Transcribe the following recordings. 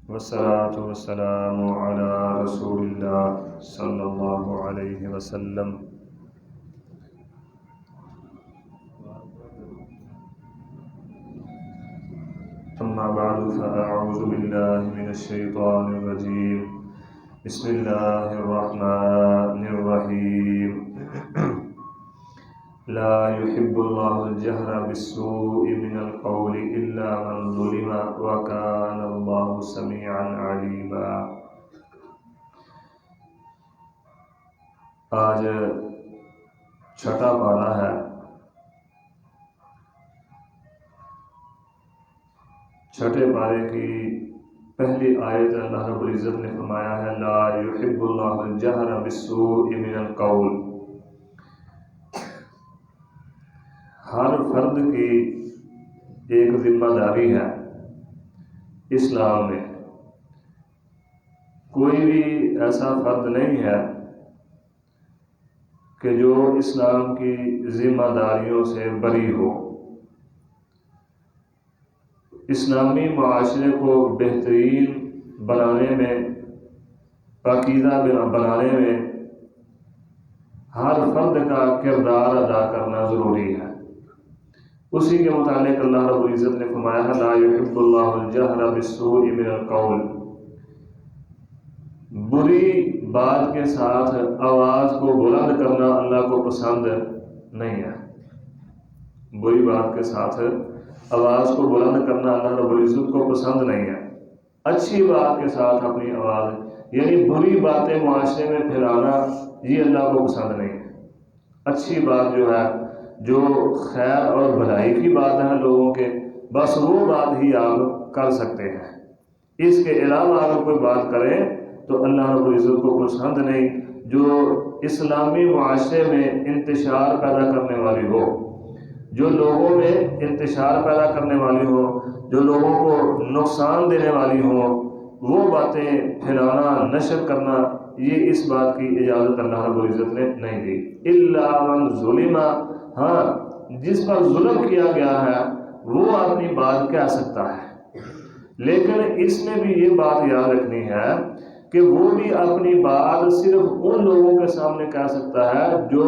والصلاة والسلام على رسول الله صلى الله عليه وسلم. أما بعد فأعوذ بالله من الشيطان الرجيم. بسم الله الرحمن الرحيم. لا يحب الله الجهر بالسوء من القول إلا من ظلم وكان الله سميعا عليما. آج چھٹا پارہ ہے. چھٹے پارے کی پہلی آیت اللہ رب العزت نے فرمایا ہے لا يحب اللہ الجہر بالسوء من القول. ہر فرد کی ایک ذمہ داری ہے اسلام میں. کوئی بھی ایسا فرد نہیں ہے کہ جو اسلام کی ذمہ داریوں سے بری ہو. اسلامی معاشرے کو بہترین بنانے میں، پاکیزہ بنانے میں ہر فرد کا کردار ادا کرنا ضروری ہے. اسی کے متعلق اللہ رب العزت نے فرمایا ہے لا يحب اللہ الجہر بالسوء من القول. بری بات کے ساتھ آواز کو بلند کرنا اللہ کو پسند نہیں ہے. بری بات کے ساتھ آواز کو بلند کرنا اللہ رب العزت کو پسند نہیں ہے. اچھی بات کے ساتھ اپنی آواز، یعنی بری باتیں معاشرے میں پھیلانا، یہ اللہ کو پسند نہیں ہے. اچھی بات جو ہے، جو خیر اور بھلائی کی بات ہے لوگوں کے، بس وہ بات ہی آپ کر سکتے ہیں. اس کے علاوہ اگر کوئی بات کرے تو اللہ رب العزت کو پسند نہیں. جو اسلامی معاشرے میں انتشار پیدا کرنے والی ہو، جو لوگوں میں انتشار پیدا کرنے والی ہو، جو لوگوں کو نقصان دینے والی ہو، وہ باتیں پھیلانا، نشر کرنا، یہ اس بات کی اجازت اللہ رب العزت نے نہیں دی. الا من ظلم، ہاں جس پر ظلم کیا گیا ہے وہ اپنی بات کہہ سکتا ہے. لیکن اس میں بھی یہ بات یاد رکھنی ہے کہ وہ بھی اپنی بات صرف ان لوگوں کے سامنے کہہ سکتا ہے جو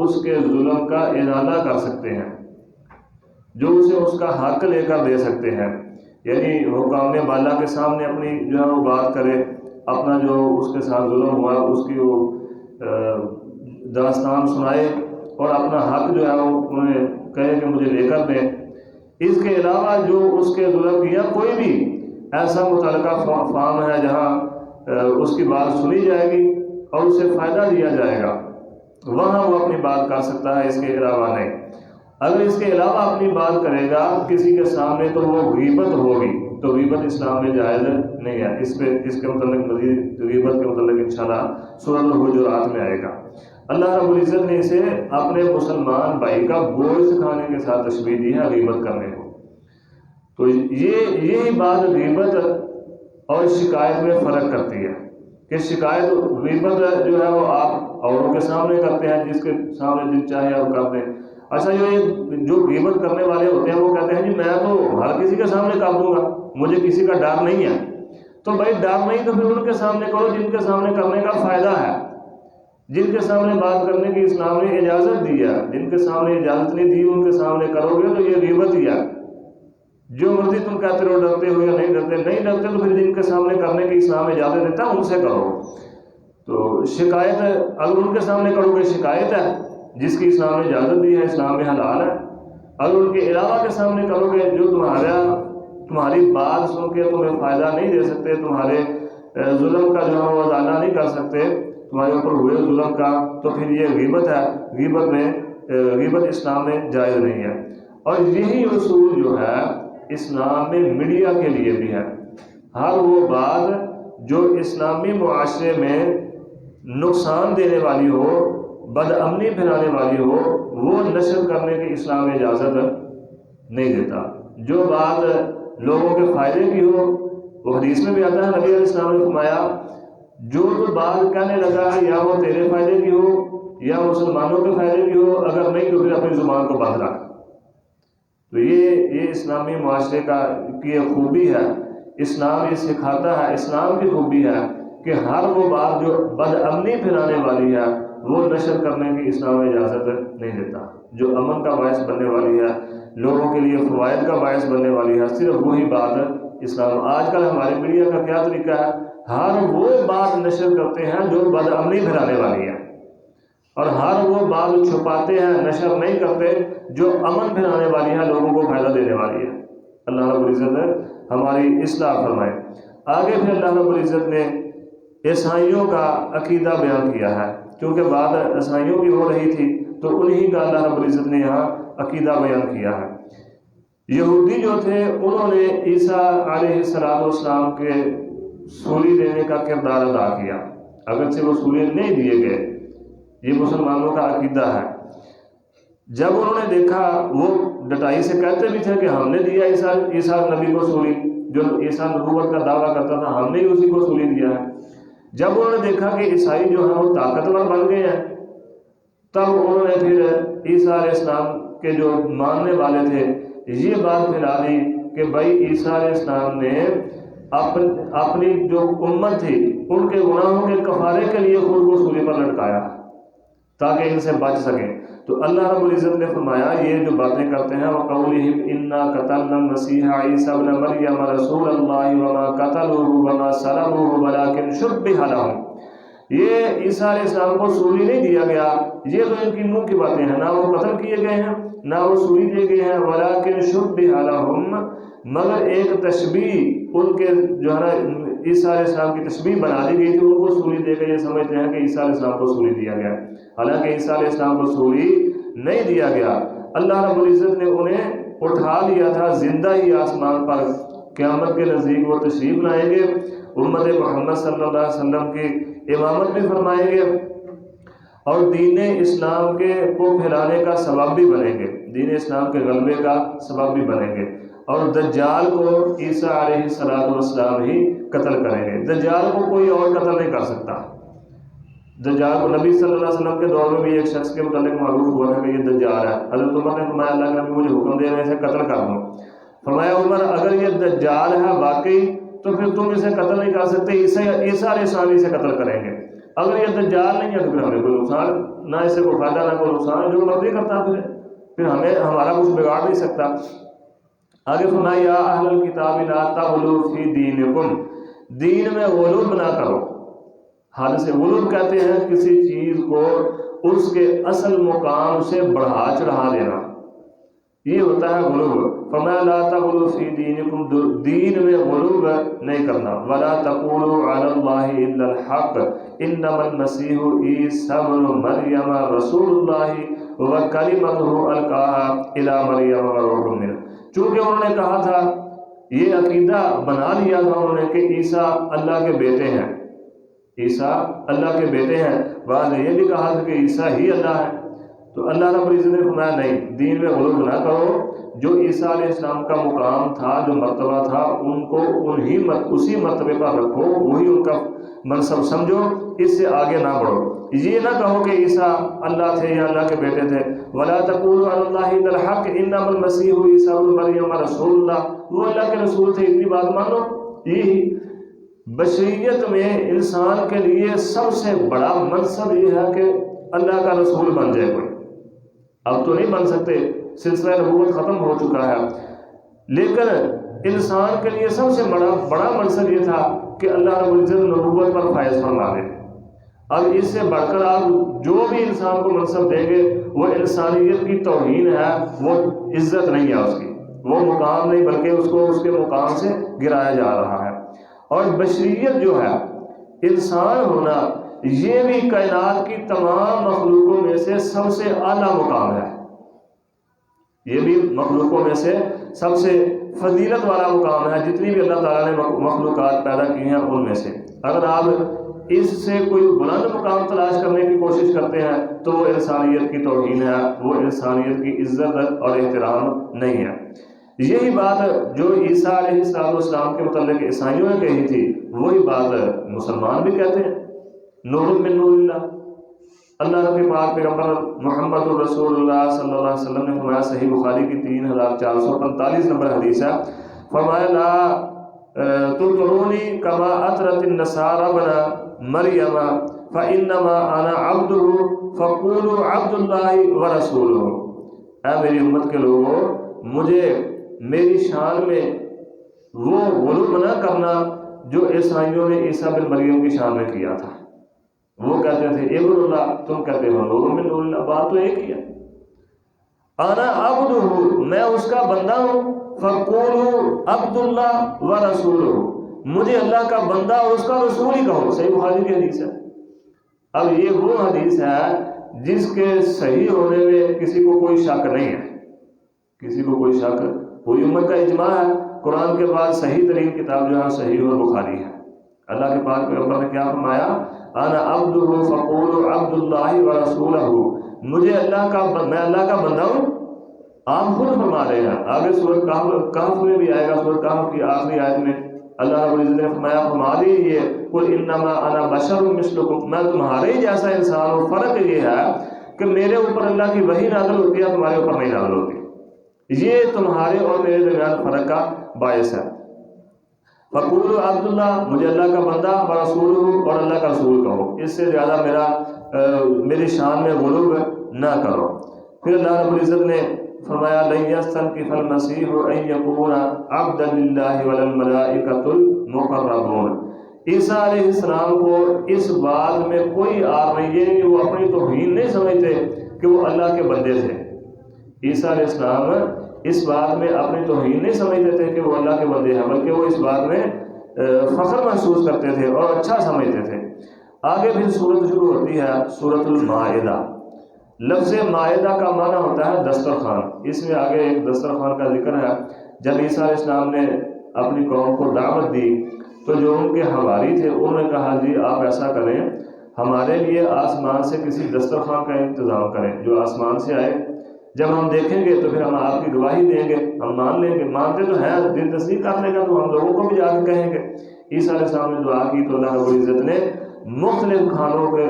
اس کے ظلم کا ازالہ کر سکتے ہیں، جو اسے اس کا حق لے کر دے سکتے ہیں. یعنی حکام بالا کے سامنے اپنی جو ہے وہ بات کرے، اپنا جو اس کے ساتھ ظلم ہوا اس کی وہ داستان سنائے اور اپنا حق جو ہے وہ انہیں کہے کہ مجھے لے کر دیں. اس کے علاوہ جو اس کے ظلم کیا کوئی بھی ایسا متعلقہ فارم ہے جہاں اس کی بات سنی جائے گی اور اسے فائدہ دیا جائے گا، وہاں وہ اپنی بات کر سکتا ہے، اس کے علاوہ نہیں. اگر اس کے علاوہ اپنی بات کرے گا کسی کے سامنے تو وہ غیبت ہوگی، تو غیبت اسلام میں جائز نہیں ہے. اس کے متعلق مزید غیبت کے متعلق انشاءاللہ سورۃ الحجرات میں آئے گا. اللہ رب العزت نے اسے اپنے مسلمان بھائی کا گوشت کھانے کے ساتھ تشبیہ دی ہے غیبت کرنے کو. تو یہی بات غیبت اور شکایت میں فرق کرتی ہے کہ شکایت، غیبت جو ہے وہ آپ اوروں کے سامنے کرتے ہیں، جس کے سامنے دل چاہے آپ کر دیں. اچھا جو غیبت کرنے والے ہوتے ہیں وہ کہتے ہیں جی میں تو ہر کسی کے سامنے کر دوں گا، مجھے کسی کا ڈر نہیں ہے. تو بھائی ڈر نہیں تو پھر ان کے سامنے کرو جن کے سامنے کرنے کا فائدہ ہے، جن کے سامنے بات کرنے کی اسلام نے اجازت دی ہے. جن کے سامنے اجازت نہیں دی ان کے سامنے کرو گے تو یہ غیبت ہی ہے. جو مرضی تم کہتے رہو ڈرتے ہو یا نہیں ڈرتے تو پھر جن کے سامنے کرنے کی اسلام اجازت دیتا ہے ان سے کرو. تو شکایت اگر ان کے سامنے کرو گے شکایت ہے جس کی اسلام نے اجازت دی ہے، اسلام میں حلال ہے. اگر ان کے علاوہ کے سامنے کرو گے جو تمہاری بات سن کے تمہیں فائدہ نہیں دے سکتے، تمہارے ظلم کا جو ہے وہ ازالہ نہیں کر سکتے تمہارے اوپر ہوئے ظلم کا، تو پھر یہ غیبت ہے. غیبت اسلام میں جائز نہیں ہے. اور یہی اصول جو ہے اسلام میں میڈیا کے لیے بھی ہے. ہر وہ بات جو اسلامی معاشرے میں نقصان دینے والی ہو، بد امنی پھیلانے والی ہو، وہ نشر کرنے کی اسلام میں اجازت نہیں دیتا. جو بات لوگوں کے فائدے کی ہو، وہ حدیث میں بھی آتا ہے، نبی علیہ السلام نے فرمایا جو بات کہنے لگا ہے یا وہ تیرے فائدے کی ہو یا مسلمانوں کے فائدے کی ہو، اگر نہیں تو پھر اپنی زبان کو بند رکھ. تو یہ اسلامی معاشرے کی ایک خوبی ہے اسلام یہ سکھاتا ہے، اسلام کی خوبی ہے کہ ہر وہ بات جو بد امنی پھیلانے والی ہے وہ نشر کرنے کی اسلام اجازت نہیں دیتا۔ جو امن کا باعث بننے والی ہے، لوگوں کے لیے فوائد کا باعث بننے والی ہے، صرف وہی بات اسلام۔ آج کل ہمارے میڈیا کا کیا طریقہ ہے، ہر وہ بات نشر کرتے ہیں جو بد امنی پھیلانے والی ہے، اور ہر وہ بات چھپاتے ہیں، نشر نہیں کرتے جو امن پھیلانے والی ہے، لوگوں کو فائدہ دینے والی ہے۔ اللہ رب العزت ہماری اصلاح فرمائے۔ آگے پھر اللہ رب العزت نے عیسائیوں کا عقیدہ بیان کیا ہے، کیونکہ بات عیسائیوں کی ہو رہی تھی تو انہی کا اللہ رب العزت نے یہاں عقیدہ بیان کیا ہے۔ یہودی جو تھے انہوں نے عیسیٰ علیہ السلام کے سولی دینے کا کردار ادا کیا، اگرچہ وہ سولی نہیں دیے گئے، یہ مسلمانوں کا عقیدہ ہے۔ جب انہوں نے دیکھا، وہ ڈٹائی سے کہتے بھی تھے کہ ہم نے دیا عیسیٰ نبی کو سولی، جو عیسیٰ نبوت کا دعویٰ کرتا تھا ہم نے ہی اسی کو سولی دیا ہے۔ جب انہوں نے دیکھا کہ عیسائی جو ہیں وہ طاقتور بن گئے ہیں، تب انہوں نے پھر عیسیٰ علیہ السلام کے جو ماننے والے تھے یہ بات پھیلا دی کہ بھائی عیسیٰ علیہ السلام نے اپنی جو امت تھی ان کے گناہوں کے کفارے کے لیے خود کو سولی پر لٹکایا تاکہ ان سے بچ سکیں۔ تو اللہ رب العزت نے فرمایا یہ جو باتیں کرتے ہیں وَقَوْلِهِمْ إِنَّا قَتَلْنَا الْمَسِيحَ عِيسَى ابْنَ مَرْيَمَ رَسُولَ اللَّهِ وَمَا قَتَلُوهُ وَمَا صَلَبُوهُ وَلَٰكِنْ شُبِّهَ لَهُمْ، یہ عیسیٰ علیہ السلام کو سولی نہیں دیا گیا، یہ تو ان کی منہ کی باتیں ہیں، نہ وہ قتل کیے گئے ہیں نہ وہ سولی دیے گئے ہیں، وَلَٰكِنْ شُبِّهَ لَهُمْ، مگر ایک تشبیہ ان کے جو ہے نا عیسیٰ علیہ السلام کی تشبیہ بنا دی گئی تھی، ان کو سولی دے کے یہ سمجھتے ہیں کہ عیسیٰ علیہ السلام کو سولی دیا گیا، حالانکہ عیسیٰ علیہ السلام کو سولی نہیں دیا گیا۔ اللہ رب العزت نے انہیں اٹھا لیا تھا زندہ ہی آسمان پر، قیامت کے نزدیک وہ تشریف لائیں گے، امت محمد صلی اللہ علیہ وسلم کی امامت بھی فرمائیں گے اور دین اسلام کے کو پھیلانے کا سبب بھی بنیں گے، دین اسلام کے غلبے کا سبب بھی بنیں گے، اور دجال کو عیسیٰ علیہ السلام ہی قتل کریں گے۔ دجال کو کوئی اور قتل نہیں کر سکتا۔ دجال کو نبی صلی اللہ علیہ وسلم کے دور میں بھی ایک شخص کے متعلق معروف ہوا تھا کہ یہ دجال ہے۔ حضرت عمر نے فرمایا اللہ کے نبی مجھے حکم دے رہے اسے قتل کر دو۔ فرمایا عمر اگر یہ دجال ہے واقعی تو پھر تم اسے قتل نہیں کر سکتے، عیسیٰ علیہ السلام اسے قتل کریں گے۔ اگر یہ دجال نہیں ہے تو پھر ہمیں کوئی نقصان، نہ اسے کوئی فائدہ نہ کوئی نقصان، جو مرضی کرتا پھر ہمیں ہمارا کچھ بگاڑ نہیں سکتا۔ آگے فرمایا یا اہل الکتاب لا تغلوا فی دینکم، دین میں غلو نہ کرو۔ حد سے غلو کہتے ہیں کسی چیز کو اس کے اصل مقام سے بڑھا چڑھا دینا، یہ ہوتا ہے غلو۔ فرمایا لا تغلوا فی دینکم، دین میں غلو نہیں کرنا۔ ولا تقولوا علی اللہ الا الحق انما المسیح عیسی ابن مریم رسول اللہ وکلمتہ القاها الی مریم وروح منہ، چونکہ انہوں نے کہا تھا، یہ عقیدہ بنا لیا تھا انہوں نے کہ عیسیٰ اللہ کے بیٹے ہیں، عیسیٰ اللہ کے بیٹے ہیں، بعد یہ بھی کہا تھا کہ عیسیٰ ہی اللہ ہے۔ تو اللہ رب العزت نے فرمایا نہیں، دین میں غلو نہ کرو، جو عیسیٰ علیہ السلام کا مقام تھا، جو مرتبہ تھا، ان کو اسی مرتبے پر رکھو، وہی ان کا منصب سمجھو، اس سے آگے نہ بڑھو۔ یہ نہ کہو کہ عیسیٰ اللہ تھے یا اللہ کے بیٹے تھے۔ ولا تقولوا علی اللہ الا الحق انما المسیح عیسی ابن مریم رسول اللہ، وہ اللہ کے رسول تھے، اتنی بات مانو۔ یہی بشریت میں انسان کے لیے سب سے بڑا منصب یہ ہے کہ اللہ کا رسول بن جائے کوئی۔ اب تو نہیں بن سکتے، سلسلہ نبوت ختم ہو چکا ہے، لیکن انسان کے لیے سب سے بڑا منصب یہ تھا کہ اللہ رب العزت نبوت پر فائز فرما دے۔ اب اس سے بڑھ کر آپ جو بھی انسان کو منصب دیں گے وہ انسانیت کی توہین ہے، وہ عزت نہیں ہے اس کی، وہ مقام نہیں بلکہ اس کو اس کے مقام سے گرایا جا رہا ہے۔ اور بشریت جو ہے، انسان ہونا، یہ بھی کائنات کی تمام مخلوقوں میں سے سب سے اعلیٰ مقام ہے، یہ بھی مخلوقوں میں سے سب سے فضیلت والا مقام ہے، جتنی بھی اللہ تعالیٰ نے مخلوقات پیدا کی ہیں ان میں سے۔ اگر آپ اس سے کوئی بلند مقام تلاش کرنے کی کوشش کرتے ہیں تو وہ انسانیت کی توہین ہے، وہ انسانیت کی عزت اور احترام نہیں ہے۔ یہی بات جو عیسیٰ علیہ السلام کے متعلق عیسائیوں نے کہی تھی، وہی بات مسلمان بھی کہتے ہیں، نور من نور اللہ۔ اللہ کے پاک پیغمبر محمد الرسول اللہ صلی اللہ علیہ وسلم نے فرمایا، صحیح بخاری کی 3445 نمبر حدیث ہے، فرمایا لا تطرونی کما اطرت النصارى ابن مریم فانما انا عبده فقولوا عبد اللہ ورسولہ۔ اے میری امت کے لوگوں، مجھے میری شان میں وہ غلو نہ کرنا جو عیسائیوں نے عیسیٰ بن مریم کی شان میں کیا تھا۔ وہ کہتے تھے ابن اللہ، تم کہتے ہو نور من نور اللہ، بات تو ایک ہی ہے۔ انا عبدہ، میں اس کا بندہ ہوں، فقولوا عبد اللہ ورسولہ، مجھے اللہ کا بندہ اور اس کا رسول ہی کہو۔ صحیح بخاری کی حدیث ہے۔ اب یہ وہ حدیث ہے جس کے صحیح ہونے میں کسی کو کوئی شک نہیں ہے، کسی کو کوئی شک، پوری امت کا اجماع ہے قرآن کے بعد صحیح ترین کتاب جو ہے صحیح اور بخاری ہے۔ اللہ کے پاک پیغمبر نے کیا فرمایا؟ انا عبدہ فقولوا عبد اللہ ورسولہ، مجھے میں اللہ کا بندہ ہوں۔ آپ خود فرما رہے ہیں، آگے سورۃ کہف میں بھی آئے گا، سورۃ کہف کی آخری آیت میں اللہ رب العزت نے فرما دیجیے قل انما انا بشر مثلکم، میں تمہارے ہی جیسا انسان ہوں، فرق یہ ہے کہ میرے اوپر اللہ کی وحی نازل ہوتی ہے، تمہارے اوپر نہیں نازل ہوتی، یہ تمہارے اور میرے درمیان فرق کا باعث ہے۔ فقولوا عبد اللہ، مجھے اللہ کا بندہ، ورسولہ، اور اللہ کا رسول کہو، اس سے زیادہ میری شان میں غلو نہ کرو۔ پھر اللہ رب العزت نے فرمایا لن یستنکف المسیح ان یکون عبدا للہ ولا الملائکۃ المقربون، عیسیٰ علیہ السلام کو اس بات میں کوئی عار نہیں، یہ وہ اپنی توہین نہیں سمجھتے کہ وہ اللہ کے بندے تھے۔ عیسیٰ علیہ السلام اس بات میں اپنی توہین نہیں سمجھتے تھے کہ وہ اللہ کے بندے ہیں، بلکہ وہ اس بات میں فخر محسوس کرتے تھے اور اچھا سمجھتے تھے۔ آگے پھر سورت شروع ہوتی ہے، سورۃ المائدہ۔ لفظ مائدہ کا معنی ہوتا ہے دسترخوان، اس میں آگے ایک دسترخوان کا ذکر ہے۔ جب عیسیٰ علیہ السلام نے اپنی قوم کو دعوت دی تو جو ان کے حواری تھے انہوں نے کہا جی آپ ایسا کریں، ہمارے لیے آسمان سے کسی دسترخوان کا انتظام کریں جو آسمان سے آئے، جب ہم دیکھیں گے تو پھر ہم آپ کی گواہی دیں گے، ہم مان لیں گے، مانتے تو ہیں، دل تصدیق کرنے کا تو ہم لوگوں کو بھی جا کے کہیں گے۔ عیسیٰ علیہ السلام نے دعا کی تو اللہ رب العزت نے مختلف کھانوں پر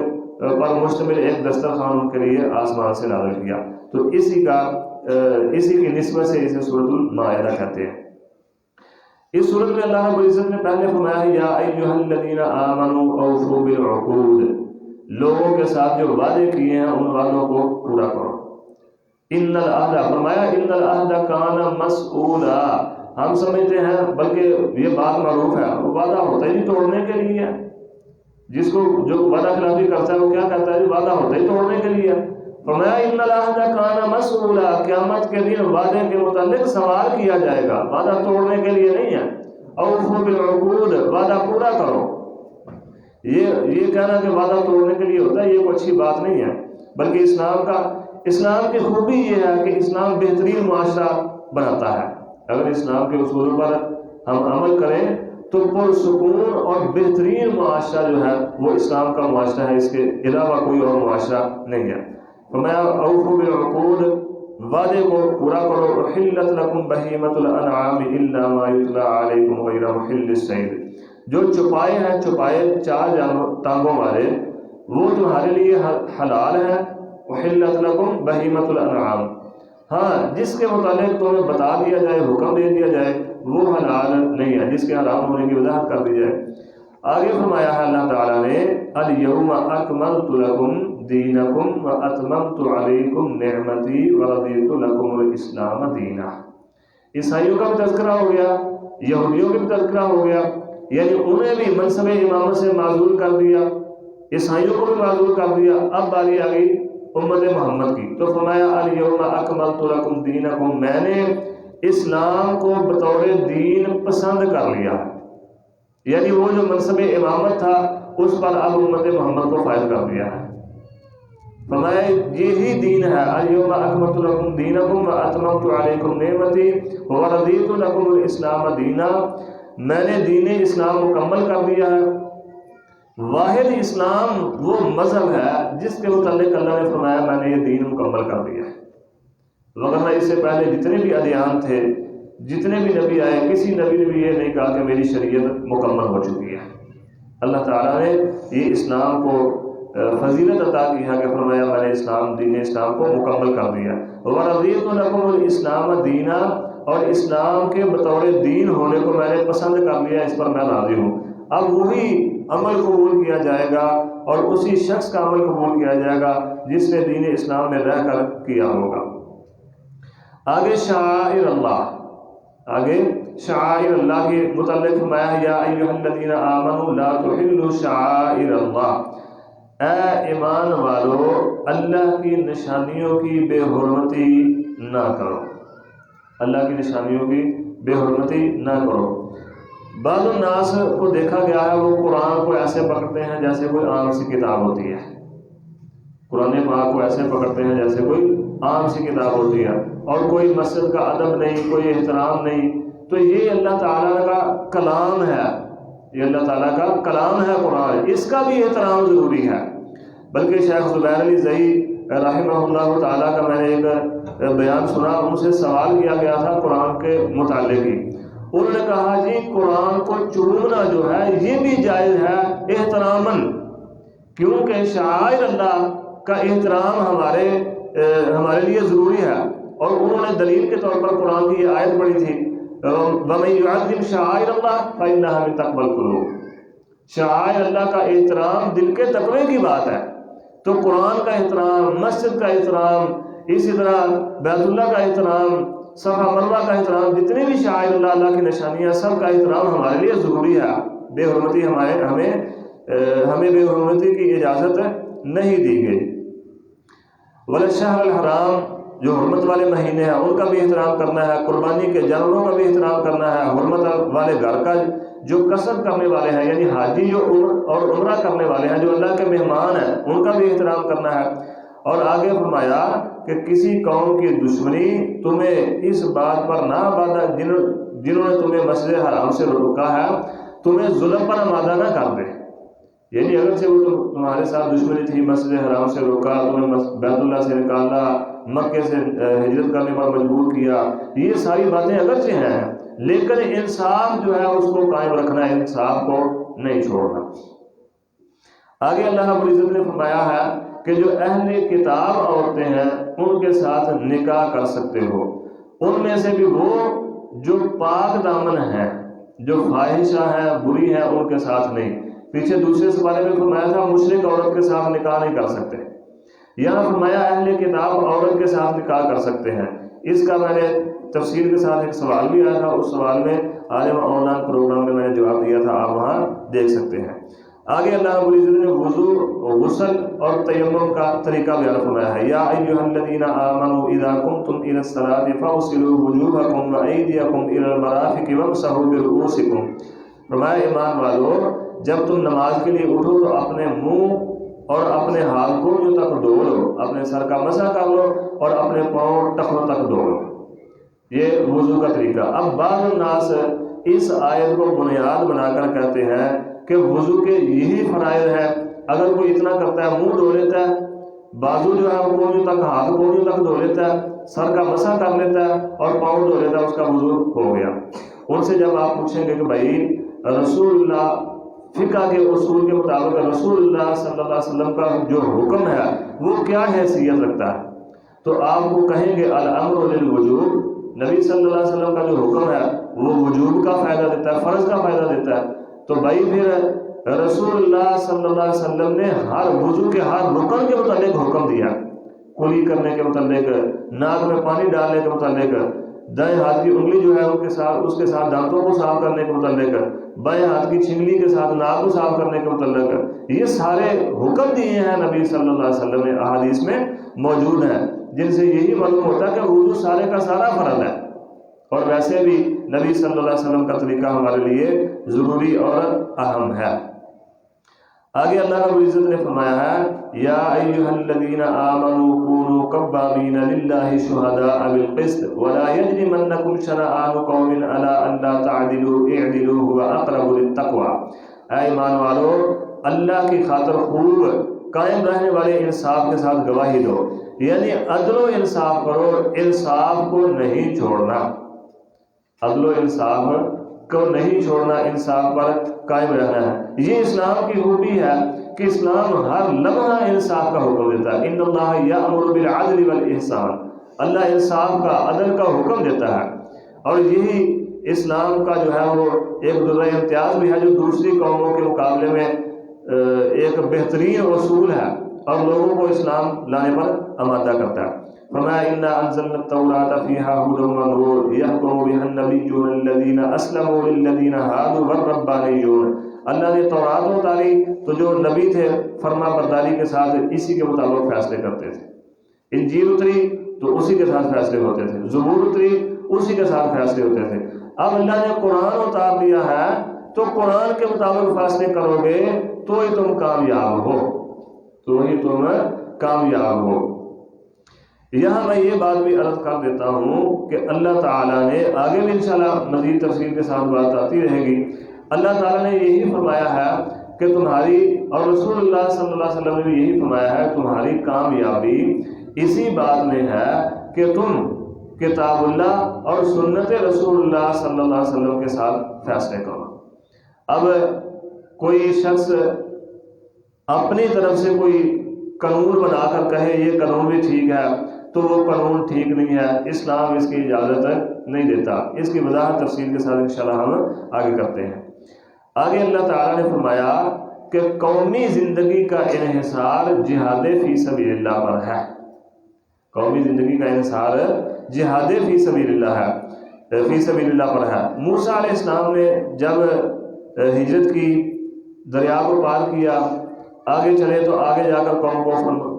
مشتمل ایک دسترخوان ان کے لیے آسمان سے نازل کیا، تو اسی کی نسبت سے اسے سورۃ المائدہ کہتے ہیں۔ اس سورت میں اللہ رب العزت نے پہلے فرمایا ہے یا ایھا الذین آمنوا اوفوا بالعقود، لوگوں کے ساتھ جو وعدے کیے ہیں ان وعدوں کو پورا کرو۔ ان العہد، فرمایا ان العہد کان مسئولا، ہم سمجھتے ہیں بلکہ یہ بات معروف ہے، وہ وعدہ ہوتا ہی توڑنے کے لیے ہے، جس کو جو وعدہ خلافی کرتا ہے وہ کیا کہتا ہے؟ وعدہ ہوتا ہی توڑنے کے لیے ہے۔ فرمایا ان العہد کان مسئولا، قیامت کے دن وعدے کے متعلق سوال کیا جائے گا، وعدہ توڑنے کے لیے نہیں ہے۔ اوفوا بالعقود، وعدہ پورا کرو۔ یہ کہنا کہ وعدہ توڑنے کے لیے ہوتا ہے یہ کوئی اچھی بات نہیں ہے، بلکہ اسلام کی خوبی یہ ہے کہ اسلام بہترین معاشرہ بناتا ہے۔ اگر اسلام کے اصولوں پر ہم عمل کریں تو پرسکون اور بہترین معاشرہ جو ہے وہ اسلام کا معاشرہ ہے، اس کے علاوہ کوئی اور معاشرہ نہیں ہے۔ فرمایا اوفوا بالعقود، وعدے کو پورا کرو۔ احلت لکم بہیمۃ الانعام الا ما یتلی علیکم غیر محل الصید، جو چوپائے ہیں، چوپائے چار ٹانگوں والے، وہ تمہارے لیے حلال ہیں۔ احلت لکم بہیمۃ الانعام، ہاں جس کے متعلق تمہیں بتا دیا جائے، حکم دے دیا جائے وہ حلال نہیں ہے، جس کے حرام ہونے کی وضاحت کر دی جائے۔ آگے فرمایا ہے اللہ تعالیٰ نے الیوم اکملت لکم دینکم واتممت علیکم نعمتی ورضیت لکم الاسلام دینا۔ عیسائیوں کا بھی تذکرہ ہو گیا، یہودیوں کا بھی تذکرہ ہو گیا، یعنی انہیں بھی منصب امامت سے معزول کر دیا، عیسائیوں کو بھی معزول کر دیا۔ اب باری آ گئی امت محمد کی، تو فرمایا الیوم اکملت لکم دینکم، میں نے اسلام کو بطور دین پسند کر لیا، یعنی وہ جو منصب امامت تھا اس پر اب امت محمد کو فائز کر دیا ہے۔ فرمایا یہی دین ہے، الیوم اکملت لکم دینکم واتممت علیکم نعمتی ورضیت لکم الاسلام دینا، میں نے دین اسلام مکمل کر دیا ہے۔ واحد اسلام وہ مذہب ہے جس کے متعلق اللہ نے فرمایا میں نے یہ دین مکمل کر دیا ہے، وغیرہ اس سے پہلے جتنے بھی ادیان تھے، جتنے بھی نبی آئے، کسی نبی نے بھی یہ نہیں کہا کہ میری شریعت مکمل ہو چکی ہے۔ اللہ تعالیٰ نے یہ اسلام کو فضیلت عطا کی ہے کہ فرمایا میں نے دین اسلام کو مکمل کر دیا۔ وَرَضِيتُ لَكُمُ الْإِسْلَامَ دِينًا، اور اسلام کے بطور دین ہونے کو میں نے پسند کر لیا، اس پر میں راضی ہوں۔ اب وہی عمل قبول کیا جائے گا اور اسی شخص کا عمل قبول کیا جائے گا جس نے دین اسلام میں رہ کر کیا ہوگا۔ آگے شعائر اللہ، آگے شعائر اللہ کے متعلق فرمایا یا ایھا الذین آمنوا لا تحلوا شعائر اللہ، اے ایمان والو اللہ کی نشانیوں کی بے حرمتی نہ کرو، اللہ کی نشانیوں کی بے حرمتی نہ کرو۔ بعض الناس کو دیکھا گیا ہے وہ قرآن کو ایسے پکڑتے ہیں جیسے کوئی عام سی کتاب ہوتی ہے، قرآن پاک کو ایسے پکڑتے ہیں جیسے کوئی عام سی کتاب ہوتی ہے، اور کوئی مسجد کا ادب نہیں، کوئی احترام نہیں۔ تو یہ اللہ تعالیٰ کا کلام ہے، یہ اللہ تعالیٰ کا کلام ہے قرآن، اس کا بھی احترام ضروری ہے۔ بلکہ شیخ زبیر علی زئی رحمہ اللہ تعالیٰ کا میں نے ایک بیان سنا، ان سے سوال کیا گیا تھا قرآن کے متعلق ہی۔ انہوں نے کہا جی قرآن کو چومنا جو ہے یہ بھی جائز ہے احتراماً، کیونکہ شعائر اللہ کا احترام ہمارے لیے ضروری ہے۔ اور انہوں نے دلیل کے طور پر قرآن کی یہ آیت پڑھی تھی وَمَن يُعَظِّمْ شَعَائِرَ اللَّهِ فَإِنَّهَا مِن تَقْوَى الْقُلُوبِ، شعائر اللہ کا احترام دل کے تقوی کی بات ہے۔ تو قرآن کا احترام، مسجد کا احترام، اسی طرح بیت اللہ کا احترام، صفا مروہ کا احترام، جتنے بھی شعائر اللہ، اللہ کی نشانیاں، سب کا احترام ہمارے لیے ضروری ہے۔ بے حرمتی ہمیں بے حرمتی کی اجازت نہیں دی گئی۔ وَالشَّهْرَ الْحَرَامِ، جو حرمت والے مہینے ہیں ان کا بھی احترام کرنا ہے، قربانی کے جانوروں کا بھی احترام کرنا ہے، حرمت والے گھر کا جو قصد کرنے والے ہیں یعنی حاجی جو اور عمرہ کرنے والے ہیں جو اللہ کے مہمان ہیں ان کا بھی احترام کرنا ہے۔ اور آگے فرمایا کہ کسی قوم کی دشمنی تمہیں اس بات پر نہ آمادہ جنہوں نے تمہیں مسجد حرام سے روکا ہے تمہیں ظلم پر آمادہ نہ کر دے، یعنی اگرچہ وہ تمہارے ساتھ دشمنی تھی، مسجد حرام سے روکا، تمہیں بیت اللہ سے نکالا، مکے سے ہجرت کرنے پر مجبور کیا، یہ ساری باتیں اگرچہ ہیں لیکن انصاف جو ہے اس کو قائم رکھنا ہے، انصاف کو نہیں چھوڑنا۔ آگے اللہ رب العزت نے فرمایا ہے کہ جو اہل کتاب عورتیں ہیں ان کے ساتھ نکاح کر سکتے ہو، ان میں سے بھی وہ جو پاک دامن ہیں، جو فاحشہ ہیں، بری ہیں، ان کے ساتھ نہیں۔ پیچھے دوسرے سوالے میں فرمایا تھا مشرک عورت کے ساتھ نکاح نہیں کر سکتے، یہاں فرمایا اہل کتاب عورت کے ساتھ نکاح کر سکتے ہیں۔ اس کا میں نے تفصیل کے ساتھ ایک سوال بھی آیا تھا، اس سوال میں آج آن لائن پروگرام میں نے جواب دیا تھا، آپ وہاں دیکھ سکتے ہیں۔ آگے اللہ رب العزت نے وضو، غسل اور تیمم کا طریقہ بیان فرمایا ہے یا ایھا الذین آمنوا اذا قمتم الی الصلاۃ فاغسلوا وجوہکم وایدیکم الی المرافق وامسحوا برؤوسکم، فرمایا ایمان والو جب تم نماز کے لیے اٹھو تو اپنے منہ اور اپنے ہاتھ کو جو تک دھو لو، اپنے سر کا مسح کر لو اور اپنے پاؤں ٹخنوں تک دھو لو، یہ وضو کا طریقہ۔ اب بعض الناس اس آیت کو بنیاد بنا کر کہتے ہیں کہ وضو کے یہی فرائض ہیں، اگر کوئی اتنا کرتا ہے منہ دھو لیتا ہے، بازو جو ہے وہ کونیوں تک، ہاتھ کونیوں تک دھو لیتا ہے، سر کا مسح کر لیتا ہے اور پاؤں دھو لیتا ہے، اس کا وضو ہو گیا۔ ان سے جب آپ پوچھیں گے کہ بھائی رسول اللہ فقہ کے اصول کے مطابق رسول اللہ صلی اللہ علیہ وسلم کا جو حکم ہے وہ کیا حیثیت رکھتا ہے، تو آپ کو کہیں گے الامر للوجوب، نبی صلی اللہ علیہ وسلم کا جو حکم ہے وہ وجوب کا فائدہ دیتا ہے، فرض کا فائدہ دیتا ہے۔ تو بھائی پھر رسول اللہ صلی اللہ علیہ وسلم نے ہر وضو کے ہر رکن کے متعلق حکم دیا، کلی کرنے کے متعلق، ناک میں پانی ڈالنے کے متعلق، دائیں ہاتھ کی انگلی جو ہے اس کے ساتھ دانتوں کو صاف کرنے کے متعلق، بائیں ہاتھ کی چھنگلی کے ساتھ ناک کو صاف کرنے کے متعلق، یہ سارے حکم دیے ہیں نبی صلی اللہ علیہ وسلم نے، احادیث میں موجود ہیں، جن سے یہی معلوم ہوتا ہے کہ وضو سارے کا سارا فرض ہے، اور ویسے بھی نبی صلی اللہ علیہ وسلم کا طریقہ ہمارے لیے ضروری اور اہم ہے۔ آگے اللہ رب العزت نے فرمایا ہے یا ایھا الذین آمنوا کونوا قوامین للہ شہداء بالقسط ولا یجرمنکم شنآن قوم علی الا تعدلوا اعدلوا هو اقرب للتقوی، اے ایمان والو اللہ کی خاطر خوب قائم رہنے والے انصاف کے ساتھ گواہی دو، یعنی عدل و انصاف کرو، انصاف کو نہیں چھوڑنا، عدل و انصاف کو نہیں چھوڑنا، انصاف پر قائم رہنا ہے۔ یہ اسلام کی خوبی ہے کہ اسلام ہر لمحہ انصاف کا حکم دیتا ہے، ان اللہ یأمر بالعدل والاحسان، اللہ انصاف کا، عدل کا حکم دیتا ہے، اور یہی اسلام کا جو ہے وہ ایک درجہ امتیاز بھی ہے جو دوسری قوموں کے مقابلے میں ایک بہترین اصول ہے اور لوگوں کو اسلام لانے پر آمادہ کرتا ہے۔ فرمایا انا انزلنا التوراۃ فیہا ھدی ونور یحکم بہا النبیون الذین اسلموا للذین ھادوا والربانیون۔ اللہ نے تورات اتاری تو جو نبی تھے فرما برداری کے ساتھ اسی کے مطابق فیصلے کرتے تھے۔ انجیل اتری تو اسی کے ساتھ فیصلے ہوتے تھے، زبور اتری اسی کے ساتھ فیصلے ہوتے تھے۔ اب اللہ نے قرآن اتار دیا ہے تو قرآن کے مطابق فیصلے کرو گے تو ہی تم کامیاب ہو، تو ہی تم کامیاب ہو۔ یہاں میں یہ بات بھی عرض کر دیتا ہوں کہ اللہ تعالیٰ نے آگے بھی انشاءاللہ مزید تفصیل کے ساتھ بات آتی رہے گی، اللہ تعالیٰ نے یہی فرمایا ہے کہ تمہاری، اور رسول اللہ صلی اللہ علیہ وسلم نے بھی یہی فرمایا ہے، تمہاری کامیابی اسی بات میں ہے کہ تم کتاب اللہ اور سنت رسول اللہ صلی اللہ علیہ وسلم کے ساتھ فیصلے کرو۔ اب کوئی شخص اپنی طرف سے کوئی قانون بنا کر کہے یہ قانون بھی ٹھیک ہے تو وہ قانون ٹھیک نہیں ہے، اسلام اس کی اجازت نہیں دیتا۔ اس کی وضاحت تفصیل کے ساتھ انشاءاللہ ہم آگے کرتے ہیں۔ آگے اللہ تعالیٰ نے فرمایا کہ قومی زندگی کا انحصار جہاد فی سبیل اللہ پر ہے۔ قومی زندگی کا انحصار جہاد فی سبیل اللہ ہے، فی سبیل اللہ پر ہے۔ موسیٰ علیہ السلام نے جب ہجرت کی، دریا کو پار کیا، آگے چلے تو آگے جا کر قوم کو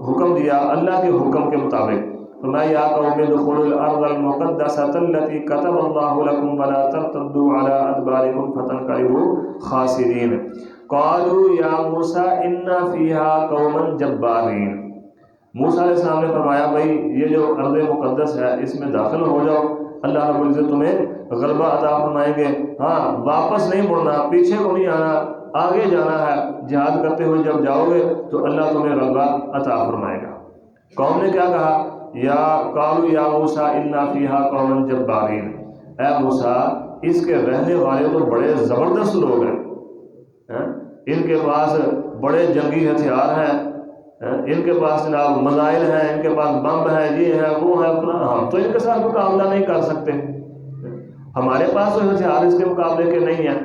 حکم دیا اللہ کے حکم کے مطابق۔ فرمایا یا قوم ادخلوا الارض المقدسۃ التي كتب الله لكم ولا ترتدوا على ادباركم فتنقلبوا خاسرین۔ قالوا یا موسیٰ انا فیہا قوما جبارین۔ موسیٰ علیہ السلام نے فرمایا بھائی یہ جو ارض مقدس ہے اس میں داخل ہو جاؤ، اللہ رب العزت تمہیں غلبہ عطا فرمائیں گے۔ ہاں واپس نہیں مڑنا، پیچھے کو نہیں آنا، آگے جانا ہے۔ جہاد کرتے ہوئے جب جاؤ گے تو اللہ تمہیں غلبہ عطا فرمائے گا۔ قوم نے کیا کہا؟ یا قالوا یا موسیٰ انا فیہا قوما جبارین، اے موسیٰ اس کے رہنے والے تو بڑے زبردست لوگ ہیں، ان کے پاس بڑے جنگی ہتھیار ہیں، ان کے پاس جناب میزائل ہیں، ان کے پاس بم ہے، یہ ہے وہ ہے فلاں، ہم تو ان کے ساتھ مقابلہ نہیں کر سکتے، ہمارے پاس تو ہتھیار اس کے مقابلے کے نہیں ہیں۔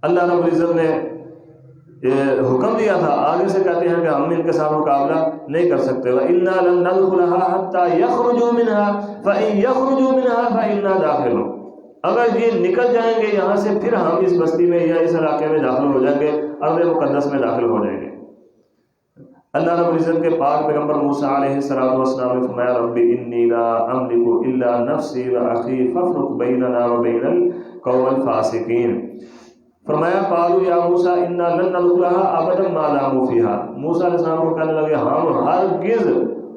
اللہ رب العزت نے حکم دیا تھا، آگے سے کہتے ہیں کہ ہم ان کے ساتھ مقابلہ نہیں کر سکتے۔ وَإِنَّا لَن نَدْخُلَهَا حَتَّى يَخْرُجُوا مِنْهَا فَإِن يَخْرُجُوا مِنْهَا فَإِنَّا دَاخِلُونَ۔ اگر یہ نکل جائیں گے یہاں سے پھر ہم اس بستی میں یا اس علاقے میں داخل ہو جائیں گے، ارض مقدس میں داخل ہو جائیں گے۔ اللہ رب العزت کے پاک پیغمبر موسیٰ علیہ السلام نے فرمایا رب انی لا املک الا نفسی واخی فافرق بیننا وبین القوم الفاسقین۔ فرمایا قالوا یا موسیٰ انا لن ندخلها ابدا ما داموا فیہا۔ موسیٰ علیہ السلام کو کہنے لگے ہم ہرگز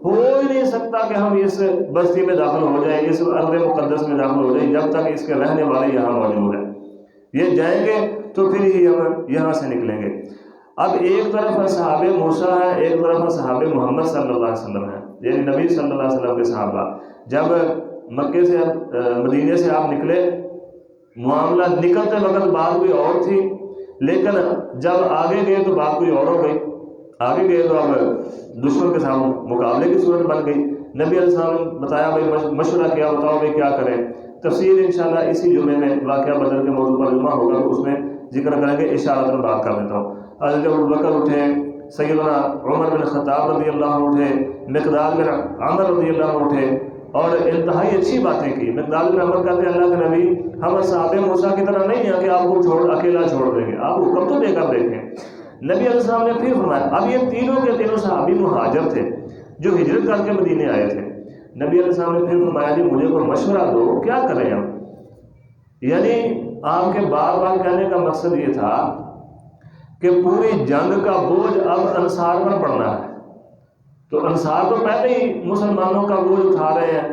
ہو ہی نہیں سکتا کہ ہم اس بستی میں داخل ہو جائیں، اس ارض مقدس میں داخل ہو جائیں جب تک اس کے رہنے والے یہاں موجود ہیں۔ یہ جائیں گے تو پھر ہی ہم یہاں سے نکلیں گے۔ اب ایک طرف اصحاب موسیٰ ہے، ایک طرف اصحاب محمد صلی اللہ علیہ وسلم ہے، یعنی نبی صلی اللہ علیہ وسلم کے صحابہ۔ جب مکے سے مدینے سے آپ نکلے، معاملہ نکلتے وقت بات کوئی اور تھی، لیکن جب آگے گئے تو بات کوئی اور ہو گئی۔ آگے گئے تو اب دشمن کے ساتھ مقابلے کی صورت بن گئی۔ نبی علیہ السلام نے بتایا بھائی مشورہ کیا، بتاؤ بھائی کیا کریں۔ تفصیل انشاءاللہ اسی جمعے میں واقعہ بدر کے موضوع پر جمعہ ہوگا تو اس میں ذکر کریں گے، اشارتاً بات کر دیتا ہوں۔ حضرت ابوبکر اٹھے، سیدنا عمر بن خطاب رضی اللہ عنہ اٹھے، مقداد بن عمر رضی اللہ عنہ اٹھے اور انتہائی اچھی باتیں کی۔ مقداد بن عمر کہتے ہیں اللہ کے نبی ہم اصحاب موسیٰ کی طرح نہیں ہیں کہ آپ کو اکیلا چھوڑ دیں گے، آپ حکم تو دے کر دیکھیں۔ نبی علیہ السلام نے پھر فرمایا، اب یہ تینوں کے تینوں صحابی مہاجر تھے جو ہجرت کر کے مدینے آئے تھے۔ نبی علیہ السلام نے پھر فرمایا جی مجھے کوئی مشورہ دو، کیا کریں ہم؟ یعنی آپ کے بار بار کہنے کا مقصد یہ تھا کہ پوری جنگ کا بوجھ اب انصار پر پڑنا ہے، تو انصار تو پہلے ہی مسلمانوں کا بوجھ اٹھا رہے ہیں،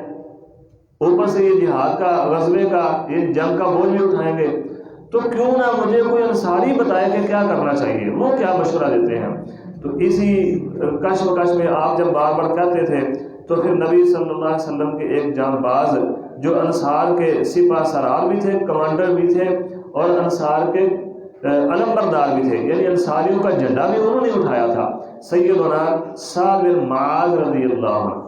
اوپر سے یہ جہاد کا، غزوے کا، یہ جنگ کا بوجھ بھی اٹھائیں گے، تو کیوں نہ مجھے کوئی انصاری بتائے کہ کیا کرنا چاہیے، وہ کیا مشورہ دیتے ہیں۔ تو اسی کش وکش میں آپ جب بار بار کہتے تھے تو پھر نبی صلی اللہ علیہ وسلم کے ایک جان باز جو انصار کے سپہ سرار بھی تھے، کمانڈر بھی تھے اور انصار کے علم بردار بھی تھے، یعنی انصاریوں کا جھنڈا بھی انہوں نے اٹھایا تھا، سیدنا سعد بن معاذ رضی اللہ عنہ۔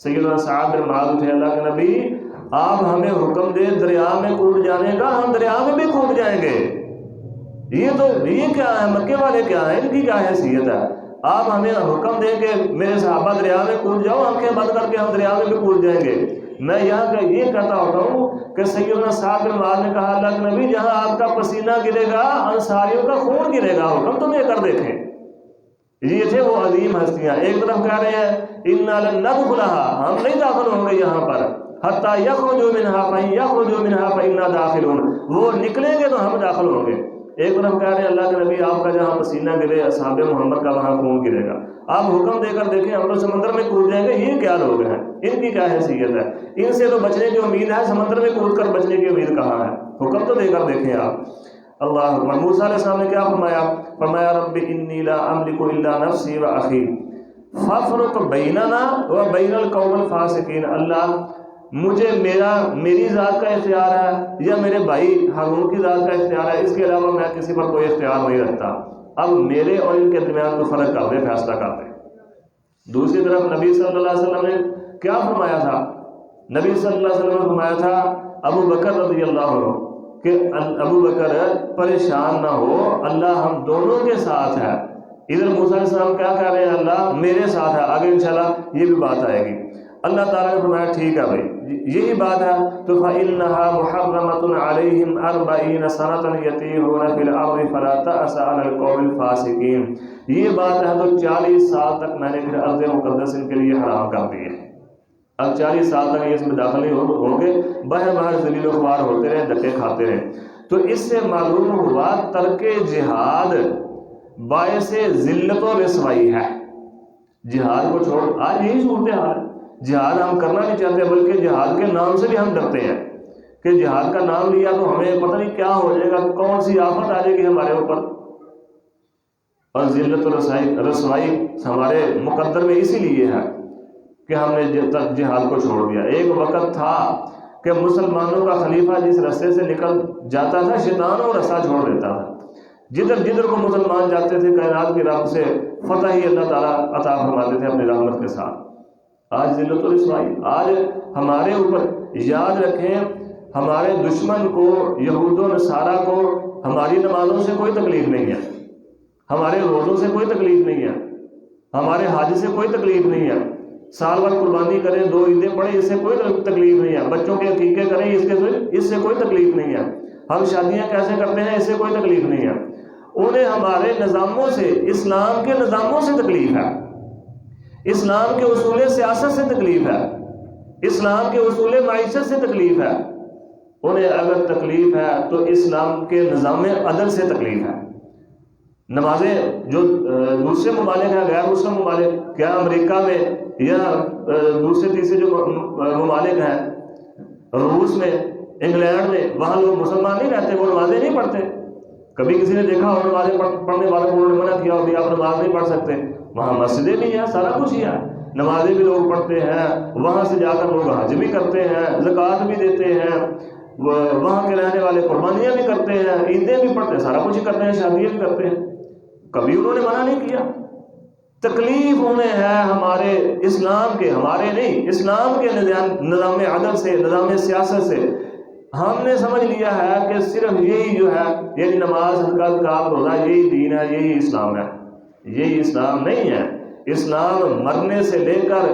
سیدنا سعد بن معاذ اٹھے، اللہ کے نبی آپ ہمیں حکم دے دریا میں کود جانے کا، ہم دریا میں بھی کود جائیں گے۔ یہ کیا ہے، مکے والے کیا ہیں، ان کی کیا حیثیت ہے؟ آپ ہمیں حکم دیں کہ میرے صحابہ دریا میں کود جاؤ، آنکھیں بند کر کے ہم دریا میں بھی کود جائیں گے۔ میں یہاں کا یہ کہتا ہوتا ہوں کہ سیدنا سعد بن معاذ نے کہا اللہ کے نبی جہاں آپ کا پسینہ گرے گا انصاریوں کا خون گرے گا، حکم تو دے کر دیکھیں۔ یہ تھے وہ عظیم ہستیاں، ایک طرف کہہ رہے ہیں اِنَّا لَن نَدْخُلَهَا، ہم نہیں داخل ہوں گے یہاں پر، حَتَّى يَخْرُجُوا مِنْهَا فَإِن يَخْرُجُوا مِنْهَا فَإِنَّا دَاخِلُونَ، وہ نکلیں گے تو ہم داخل ہوں گے۔ ایک طرف کہہ رہے ہیں اللہ کے نبی آپ کا جہاں پسینہ گرے اصحاب محمد کا وہاں خون گرے گا، آپ حکم دے کر دیکھیں ہم تو سمندر میں کود جائیں گے۔ یہ کیا لوگ ہیں، ان کی کیا حیثیت ہے، ان سے تو بچنے کی امید ہے، سمندر میں کود کر بچنے کی امید کہاں ہے؟ حکم تو دے کر دیکھیں آپ۔ اللہ اکبر۔ موسیٰ علیہ السلام نے کیا فرمایا رب انی لا املک الا نفسی و اخی فافرق بیننا و بین القوم الفاسقین، اللہ مجھے میری ذات کا اختیار ہے یا میرے بھائی ہارون کی ذات کا اختیار ہے، اس کے علاوہ میں کسی پر کوئی اختیار نہیں رکھتا، اب میرے اور ان کے درمیان کو فرق کر دے، فیصلہ کر دے۔ دوسری طرف نبی صلی اللہ علیہ وسلم نے کیا فرمایا تھا؟ نبی صلی اللہ علیہ وسلم نے فرمایا تھا ابو بکر رضی اللہ عنہ کہ ابو بکر پریشان نہ ہو، اللہ ہم دونوں کے ساتھ ہے۔ ادھر موسیٰ علیہ السلام کیا کہہ رہے ہیں، اللہ میرے ساتھ ہے، آگے انشاءاللہ یہ بھی بات آئے گی۔ اللہ تعالیٰ نے فرمایا ٹھیک ہے بھائی یہی بات ہے تو فَإِنَّهَا مُحَرَّمَةٌ عَلَيْهِمْ 40 سَنَةً يَتِيهُونَ فِي الْأَرْضِ فَلَا تَأْسَ عَلَى الْقَوْمِ الْفَاسِقِينَ، یہ بات ہے تو 40 سال تک میں نے پھر ارض مقدس ان کے لیے حرام کر دی ہے، اب 40 سال تک یہ اس میں داخل نہیں ہوں گے، باہر ذلیل و خوار ہوتے رہے، دھکے کھاتے رہے۔ تو اس سے معلوم ہوا ترک جہاد باعث ذلت و رسوائی ہے۔ جہاد کو چھوڑ، آج یہی صورتحال ہے، جہاد ہم کرنا نہیں چاہتے بلکہ جہاد کے نام سے بھی ہم ڈرتے ہیں کہ جہاد کا نام لیا تو ہمیں پتہ نہیں کیا ہو جائے گا، کون سی آفت آ جائے گی ہمارے اوپر، اور ذلت و رسوائی ہمارے مقدر میں اسی لیے ہے کہ ہم نے جہاد کو چھوڑ دیا۔ ایک وقت تھا کہ مسلمانوں کا خلیفہ جس رستے سے نکل جاتا تھا شیطان وہ رستہ چھوڑ دیتا تھا، جدھر کو مسلمان جاتے تھے کائنات کی رب سے فتح ہی اللہ تعالیٰ عطا فرماتے تھے اپنی رحمت کے ساتھ۔ آج ذلت و رسوائی، آج ہمارے اوپر، یاد رکھیں ہمارے دشمن کو، یہود و نصارہ کو ہماری نمازوں سے کوئی تکلیف نہیں ہے، ہمارے روزوں سے کوئی تکلیف نہیں ہے، ہمارے حج سے کوئی تکلیف نہیں ہے، سال بھر قربانی کریں، 2 عیدیں پڑھیں، اس سے کوئی تکلیف نہیں ہے، بچوں کے عقیقے کریں، اس سے کوئی تکلیف نہیں ہے، ہم شادیاں کیسے کرتے ہیں، اس سے کوئی تکلیف نہیں ہے۔ انہیں ہمارے نظاموں سے، اسلام کے نظاموں سے تکلیف ہے، اسلام کے اصول سیاست سے تکلیف ہے، اسلام کے اصول معیشت سے تکلیف ہے۔ انہیں اگر تکلیف ہے تو اسلام کے نظام عدل سے تکلیف ہے۔ نمازیں جو دوسرے ممالک ہیں، غیر مسلم ممالک، کیا امریکہ میں یا دوسرے تیسرے جو ممالک ہیں، روس میں، انگلینڈ میں، وہاں لوگ مسلمان نہیں رہتے، وہ نمازیں نہیں پڑھتے؟ کبھی کسی نے دیکھا ہو نمازیں پڑھنے والوں کو منع کیا ہو کہ آپ نماز نہیں پڑھ سکتے؟ وہاں مسجدیں بھی ہیں، سارا کچھ ہی ہے، نمازیں بھی لوگ پڑھتے ہیں، وہاں سے جا کر لوگ حج بھی کرتے ہیں، زکوٰۃ بھی دیتے ہیں، وہاں کے رہنے والے قربانیاں بھی کرتے ہیں، عیدیں بھی پڑھتے ہیں، سارا کچھ ہی کرتے ہیں، شادیاں بھی کرتے ہیں، کبھی انہوں نے منع نہیں کیا۔ تکلیف انہیں ہے ہمارے اسلام کے، ہمارے نہیں، اسلام کے نظام عدل سے، نظام سیاست سے۔ ہم نے سمجھ لیا ہے کہ صرف یہی جو ہے، یعنی نماز، صدقہ، زکوٰۃ، روزہ، یہی دین ہے، یہی اسلام ہے۔ یہی اسلام نہیں ہے۔ اسلام مرنے سے لے کر،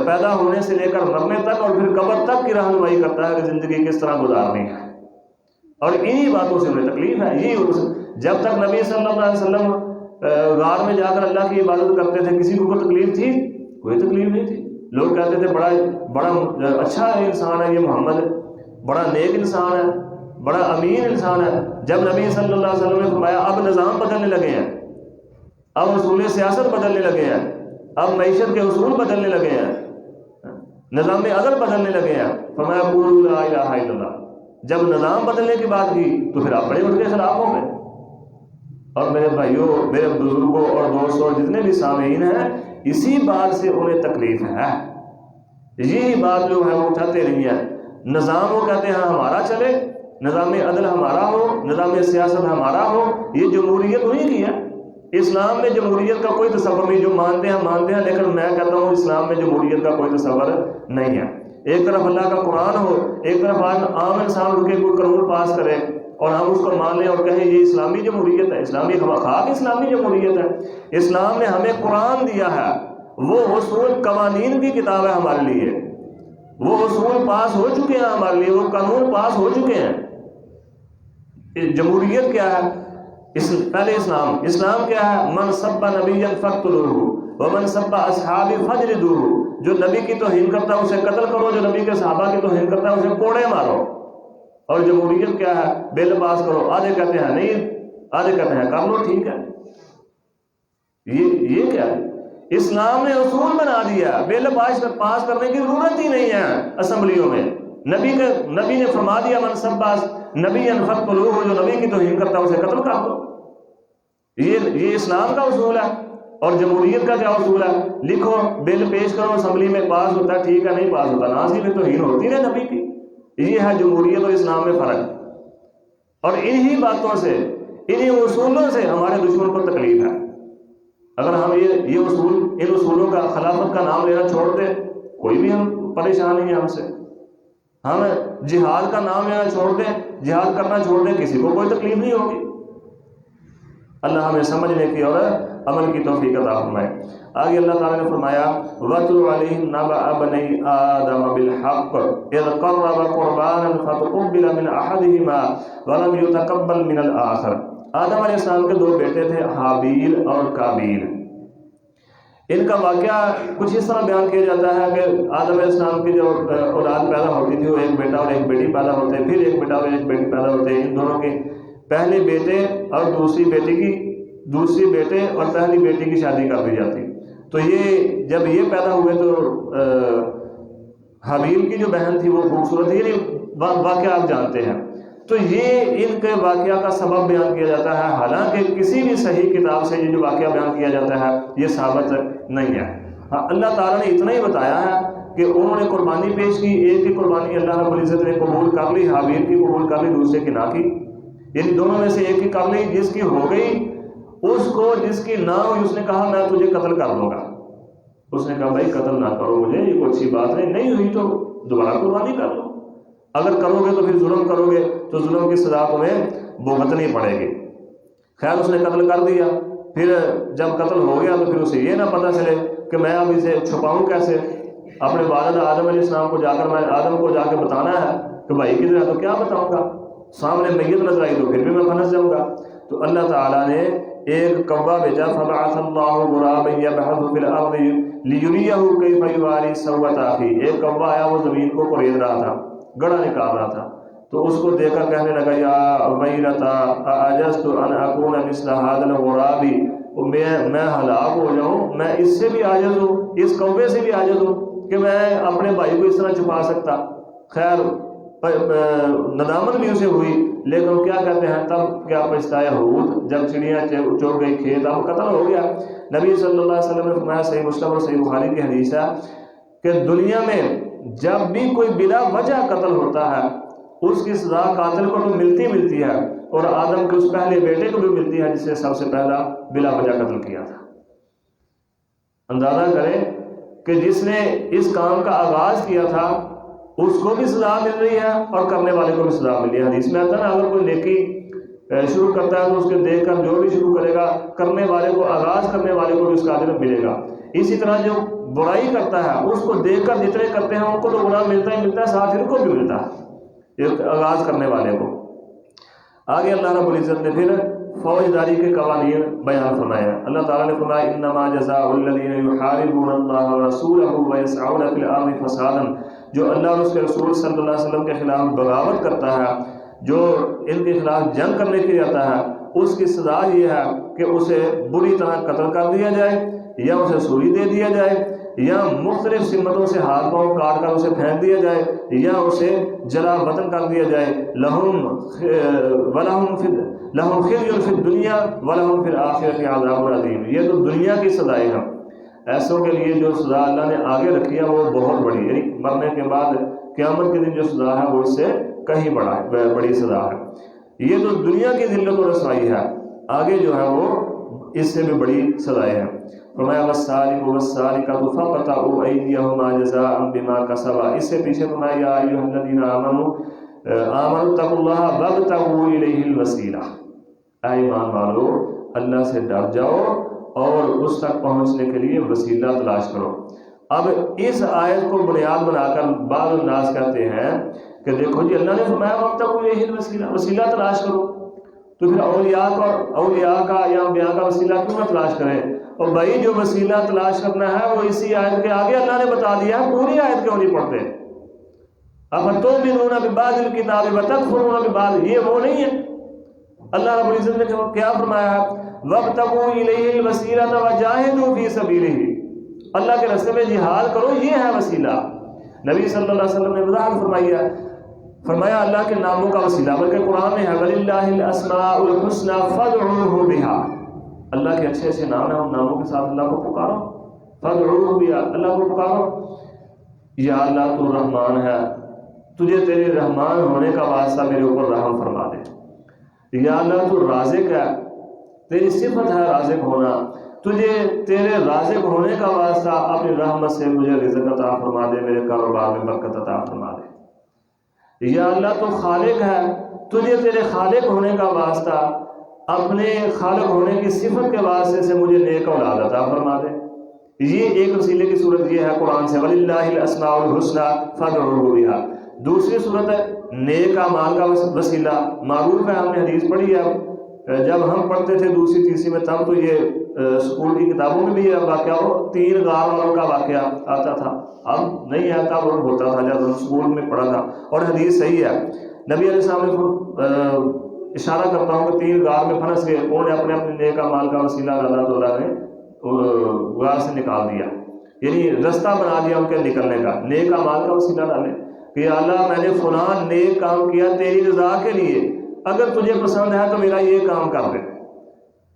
پیدا ہونے سے لے کر مرنے تک اور پھر قبر تک کی رہنمائی کرتا ہے کہ زندگی کس طرح گزارنی ہے، اور انہی باتوں سے انہیں تکلیف ہے۔ یہی جب تک نبی صلی اللہ علیہ وسلم غار میں جا کر اللہ کی عبادت کرتے تھے، کسی کو کوئی تکلیف تھی؟ کوئی تکلیف نہیں تھی۔ لوگ کہتے تھے بڑا اچھا انسان ہے یہ محمد، بڑا نیک انسان ہے، بڑا امین انسان ہے۔ جب نبی صلی اللہ علیہ وسلم نے فرمایا اب نظام بدلنے لگے ہیں، اب اصول سیاست بدلنے لگے ہیں، اب معیشت کے اصول بدلنے لگے ہیں، نظام عدل بدلنے لگے ہیں، فرمایا قولوا لا الہ الا اللہ۔ جب نظام بدلنے کی بات کی تو پھر آپ بڑے اٹھ کے خلاف ہو گئے۔ اور میرے بھائیوں، میرے بزرگوں اور دوستوں اور جتنے بھی سامعین ہیں، اسی بات سے انہیں تکلیف ہے، یہی بات جو ہے وہ اٹھاتے نہیں ہیں۔ نظام وہ کہتے ہیں ہمارا چلے، نظام عدل ہمارا ہو، نظام سیاست ہمارا ہو، یہ جمہوریت انہیں کی ہے۔ اسلام میں جمہوریت کا کوئی تصور نہیں، جو مانتے ہیں لیکن میں کہتا ہوں اسلام میں جمہوریت کا کوئی تصور نہیں ہے۔ ایک طرف اللہ کا قرآن ہو، ایک طرف عام انسان اٹھ کے کوئی قانون پاس کرے اور ہم اس کو مان لیں اور کہیں یہ اسلامی جمہوریت ہے، اسلامی خاک اسلامی جمہوریت ہے۔ اسلام نے ہمیں قرآن دیا ہے، وہ اصول قوانین کی کتاب ہے ہمارے لیے، وہ اصول پاس ہو چکے ہیں ہمارے لیے، وہ قانون پاس ہو چکے ہیں۔ جمہوریت کیا ہے؟ پہلے اسلام کیا ہے؟ من سب نبیا فاقتلوہ ومن سب اصحابی فاجلدوہ، جو نبی کی توہین کرتا ہے اسے قتل کرو، جو نبی کے صحابہ کی توہین کرتا ہے اسے کوڑے مارو۔ اور جمہوریت کیا ہے؟ بل پاس کرو، آدھے کہتے ہیں نہیں، آدھے کہتے ہیں کر لو، ٹھیک ہے۔ یہ کیا ہے؟ اسلام نے اصول بنا دیا، بل پاس کرنے کی ضرورت ہی نہیں ہے اسمبلیوں میں۔ نبی نے فرما دیا من سب نبی فاقتلوہ، جو نبی کی توہین کرتا ہے اسے قتل کر دو۔ یہ اسلام کا اصول ہے۔ اور جمہوریت کا کیا اصول ہے؟ لکھو، بل پیش کرو، اسمبلی میں پاس ہوتا ہے، ٹھیک ہے، نہیں پاس ہوتا، ناز کی توہین ہوتی ہے نبی کی۔ یہ ہے جمہوریت اور اسلام میں فرق۔ اور انہی باتوں سے، انہی اصولوں سے ہمارے دشمن کو تکلیف ہے۔ اگر ہم یہ اصول، ان اصولوں کا، خلافت کا نام لینا چھوڑ دیں، کوئی بھی ہم پریشان نہیں ہے ہم سے۔ ہم جہاد کا نام لینا چھوڑ دیں، جہاد کرنا چھوڑ دیں، کسی کو کوئی تکلیف نہیں ہوگی۔ اللہ ہمیں سمجھنے کی اور عمل کی توفیق عطا فرمائے۔ آگے اللہ تعالیٰ نے فرمایا وَاتْلُ عَلَيْهِمْ نَبَأَ بَنِي آدَمَ بِالْحَقِّ إِذْ قَرَّبَ قُرْبَانًا فَتُقُبِّلَ مِنْ أَحَدِهِمَا وَلَمْ يُتَقَبَّلْ مِنَ الْآخَرِ۔ آدم علیہ السلام کے 2 بیٹے تھے، حابیل اور قابیل۔ ان کا واقعہ کچھ اس طرح بیان کیا جاتا ہے کہ آدم علیہ السلام کی جو اولاد پیدا ہوتی تھی وہ ایک بیٹا اور ایک بیٹی پیدا ہوتے، پھر ایک بیٹا اور ایک بیٹی پیدا ہوتے۔ ان دونوں کے پہلے بیٹے اور دوسری بیٹے اور پہلی بیٹی کی شادی کر دی جاتی۔ تو یہ جب یہ پیدا ہوئے تو حابیل کی جو بہن تھی وہ خوبصورت تھی، یعنی واقعہ آپ جانتے ہیں۔ تو یہ ان کے واقعہ کا سبب بیان کیا جاتا ہے، حالانکہ کسی بھی صحیح کتاب سے یہ جو واقعہ بیان کیا جاتا ہے یہ ثابت نہیں ہے۔ ہاں، اللہ تعالیٰ نے اتنا ہی بتایا ہے کہ انہوں نے قربانی پیش کی، ایک کی قربانی اللہ رب العزت نے قبول کر لی، حابیل کی قبول کر لی، دوسرے کی نہ کی، یعنی دونوں میں سے ایک کی کر لی، جس کی ہو گئی اس کو، جس کی نہ ہوئی اس نے کہا میں تجھے قتل کر دوں گا۔ اس نے کہا بھائی قتل نہ کرو مجھے، یہ کوئی اچھی بات نہیں ہوئی تو دوبارہ قربانی کر لو، اگر کرو گے تو پھر ظلم کرو گے تو ظلم کی سزا تمہیں بھگتنی پڑے گی۔ خیر اس نے قتل کر دیا، پھر جب قتل ہو گیا تو پھر اسے یہ نہ پتہ چلے کہ میں اب اسے چھپاؤں کیسے۔ اپنے والد آدم علیہ السلام کو جا کر میں آدم کو جا کے بتانا ہے کہ بھائی کدھر ہے، تو کیا بتاؤں گا، سامنے میت نظر آئی تو پھر بھی میں پھنس جاؤں گا۔ تو اللہ تعالیٰ نے ایک کوّا بھیجا، فبعث اللہ غرابا یبحث فی الارض لیریہ کیف یواری سوءۃ اخیہ۔ ایک کوّا آیا، وہ زمین کو کورید رہا تھا، گڑھا نکال رہا تھا، تو اس کو دیکھ کر کہنے لگا یا ویلتیٰ اعجزت ان اکون مثل ھذا الغراب، میں ہلاک ہو جاؤں، میں اس سے بھی عاجز ہوں، اس کوے سے بھی عاجز ہوں کہ میں اپنے بھائی کو اس طرح چھپا سکتا۔ خیر ندامت بھی اسے ہوئی، لیکن کیا کہتے ہیں تب کیا پچھتایا ہود، جب چڑیاں چور گئی کھیت، اب قتل ہو گیا۔ نبی صلی اللہ علیہ وسلم نے فرمایا، صحیح مسلم اور صحیح بخاری کی حدیث ہے کہ دنیا میں جب بھی کوئی بلا وجہ قتل ہوتا ہے اس کی سزا قاتل کو تو ملتی ہے، اور آدم کے اس پہلے بیٹے کو بھی ملتی ہے جس نے سب سے پہلا بلا وجہ قتل کیا تھا۔ اندازہ کریں کہ جس نے اس کام کا آغاز کیا تھا اس کو بھی سزا مل رہی ہے اور کرنے والے کو بھی سزا مل رہی ہے۔ حدیث میں آتا ہے نا، اگر کوئی نیکی شروع کرتا ہے تو اس کے دیکھ کر جو بھی شروع کرے گا، کرنے والے کو، آغاز کرنے والے کو بھی اس کا اجر ملے گا۔ اسی طرح جو برائی کرتا ہے اس کو دیکھ کر جتنے کرتے ہیں ان کو تو گناہ ملتا ہی ملتا ہے، ساتھ ان کو بھی ملتا ہے، آغاز کرنے والے کو۔ آگے اللہ رب العزت نے پھر فوجداری کے قوانین بیان فرمایا۔ اللہ تعالیٰ نے فرمایا انما جزاء الذین یحاربون اللہ ورسولہ ویسعون فی الارض فسادا، جو اللہ اور اس کے رسول صلی اللہ علیہ وسلم کے خلاف بغاوت کرتا ہے، جو ان کے خلاف جنگ کرنے کے لیے آتا ہے، اس کی سزا یہ ہے کہ اسے بری طرح قتل کر دیا جائے، یا اسے سولی دے دیا جائے، یا مختلف سمتوں سے ہاتھ پاؤں کاٹ کر اسے پھینک دیا جائے، یا اسے جلا وطن کر دیا جائے۔ لہم خزی فی الدنیا ولہم فی الآخرۃ عذاب عظیم۔ یہ تو دنیا کی سزائیں ہیں، ایسوں کے لیے جو سزا اللہ نے آگے رکھی ہے وہ بہت بڑی، یعنی مرنے کے بعد قیامت کے دن جو سزا ہے وہ اس سے کہیں بڑی سزا ہے۔ یہ تو دنیا کی ذلت و رسوائی ہے، آگے جو ہے وہ اس سے بھی بڑی سزائیں ہیں۔ فرمایا والسارق والسارقۃ فاقطعوا ایدیہما جزاء بما کسبا، اس سے پیچھے فرمایا یا ایھا الذین آمنوا اتقوا اللہ وابتغوا الیہ الوسیلہ، اے ایمان والو اللہ سے ڈر جاؤ اور اس تک پہنچنے کے لیے وسیلہ تلاش کرو۔ اب اس آیت کو بنیاد بنا کر بعض الناس کہتے ہیں کہ دیکھو جی اللہ نے فرمایا وابتغوا الیہ الوسیلہ، وسیلہ تلاش کرو، تو پھر اولیاء کا یا انبیاء کا وسیلہ کیوں نہ تلاش کریں؟ اور بھائی جو وسیلہ تلاش کرنا ہے وہ اسی آیت کے آگے اللہ نے بتا دیا ہے، پوری آیت کیوں نہیں پڑھتے؟ افتؤمنون ببعض الکتاب وتکفرون ببعض، یہ وہ نہیں ہے۔ اللہ رب العزت نے کیا فرمایا ہے؟ وابتغوا الیہ الوسیلۃ وجاہدوا فی سبیلہ، اللہ کے راستے میں جہاد کرو، یہ ہے وسیلہ۔ نبی صلی اللہ علیہ وسلم نے وضاحت فرمائی ہے، فرمایا اللہ کے ناموں کا وسیلہ، بلکہ قرآن میں ہے وَلِلَّهِ الْأَسْمَاءُ الْحُسْنَى فَادْعُوهُ بِهَا، اللہ کے اچھے اچھے نام ہیں، ان ناموں کے ساتھ اللہ کو پکارو، فَادْعُوهُ بِهَا، اللہ کو پکارو۔ یا اللہ تو رحمان ہے، تجھے تیرے رحمان ہونے کا واسطہ میرے اوپر رحم فرما دے۔ یا اللہ تو رازق ہے، تیری صفت ہے رازق ہونا، تجھے تیرے رازق ہونے کا واسطہ اپنی رحمت سے مجھے رزق عطا فرما دے، میرے کاروبار میں برکت عطا فرما دے۔ یا اللہ تو خالق ہے، تجھے تیرے خالق ہونے کا واسطہ اپنے خالق ہونے کی صفت کے واسطے سے مجھے نیک اولاد عطا فرما دے۔ یہ ایک وسیلے کی صورت یہ ہے قرآن سے وَلِلَّهِ الْأَسْمَاءُ الْحُسْنَى فَادْعُوهُ بِهَا۔ دوسری صورت ہے نیک اعمال کا وسیلہ، معروف ہے، ہم نے حدیث پڑھی ہے، جب ہم پڑھتے تھے دوسری تیسری میں تب تو یہ اسکول کی کتابوں میں بھی یہ واقعہ ہو، 3 غار والوں کا واقعہ آتا تھا، اب نہیں آتا، وہ ہوتا تھا جب ہم اسکول میں پڑھا تھا، اور حدیث صحیح ہے۔ نبی علیہ السلام نے اشارہ کرتا ہوں کہ 3 غار میں پھنس گئے، انہوں نے اپنے نیک اعمال کا وسیلہ اللہ تعالیٰ نے غار سے نکال دیا، یعنی رستہ بنا دیا ان کے نکلنے کا، نیک اعمال کا وسیلہ ڈالے کہ اللہ میں نے فلاں نیک کام کیا تیری رضا کے لیے، اگر تجھے پسند ہے تو میرا یہ کام کر دے،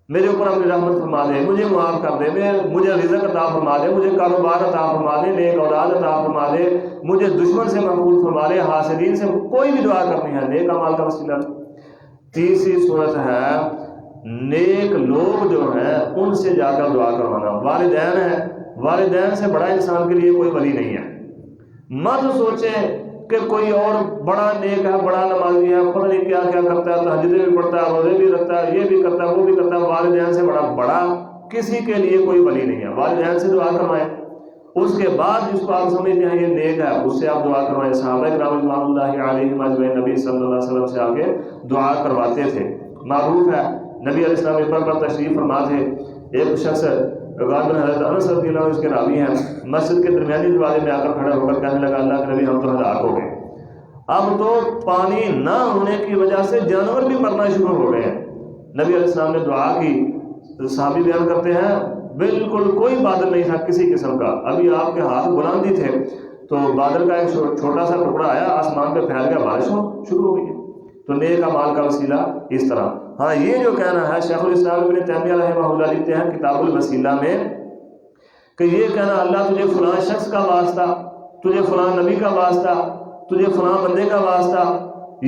میرے اوپر اپنی رحمت فرما دے، مجھے معاف کر دے، مجھے رزق عطا فرما دے، مجھے کاروبار عطا فرما دے، نیک اولاد عطا فرما دے، مجھے دشمن سے محفوظ فرما دے، حاسدین سے، کوئی بھی دعا کرنی ہے نیک اعمال کا وسیلہ۔ تیسری صورت ہے نیک لوگ جو ہیں ان سے جا کر دعا کروانا، والدین ہیں، والدین سے بڑا انسان کے لیے کوئی ولی نہیں ہے۔ مت سوچیں کہ کوئی اور بڑا نیک ہے، بڑا نمازی ہے، پتہ نہیں کیا کیا کرتا ہے، تہجدیں بھی پڑھتا ہے، روزے بھی رکھتا ہے، یہ بھی کرتا ہے، وہ بھی کرتا ہے، والدین سے بڑا کسی کے لیے کوئی ولی نہیں ہے۔ والدین سے دعا کروائیں، اس کے بعد جس کو آپ سمجھتے ہیں یہ نیک ہے اس سے آپ دعا کروائیں۔ صحابہ کرام رضوان اللہ علیہم اجمعین نبی صلی اللہ علیہ وسلم سے آ کے دعا کرواتے تھے۔ معروف ہے نبی علیہ السلام پر تشریف فرما تھے، ایک شخص غالباً حضرت انس رضی اللہ عنہ اس کے راوی ہیں، مسجد کے درمیانی دروازے میں آ کر کھڑا ہو کر کہنے لگا اللہ کے نبی ہم تو ہلاک ہو گئے، اب تو پانی نہ ہونے کی وجہ سے جانور بھی مرنا شروع ہو گئے ہیں۔ نبی علیہ السلام نے دعا کی، صحابی بیان کرتے ہیں بالکل کوئی بادل نہیں تھا کسی قسم کا، ابھی آپ کے ہاتھ بلند ہی تھے تو بادل کا ایک چھوٹا سا ٹکڑا آیا، آسمان پہ پھیل گیا، بارش شروع ہو گئی۔ تو نیک اعمال کا وسیلہ اس طرح۔ ہاں یہ جو کہنا ہے شیخ الاسلام ابن تیمیہ رحمہ اللہ لکھتے ہیں کتاب الوسیلہ میں کہ یہ کہنا اللہ تجھے فلاں شخص کا واسطہ، تجھے فلاں نبی کا واسطہ، تجھے فلاں بندے کا واسطہ،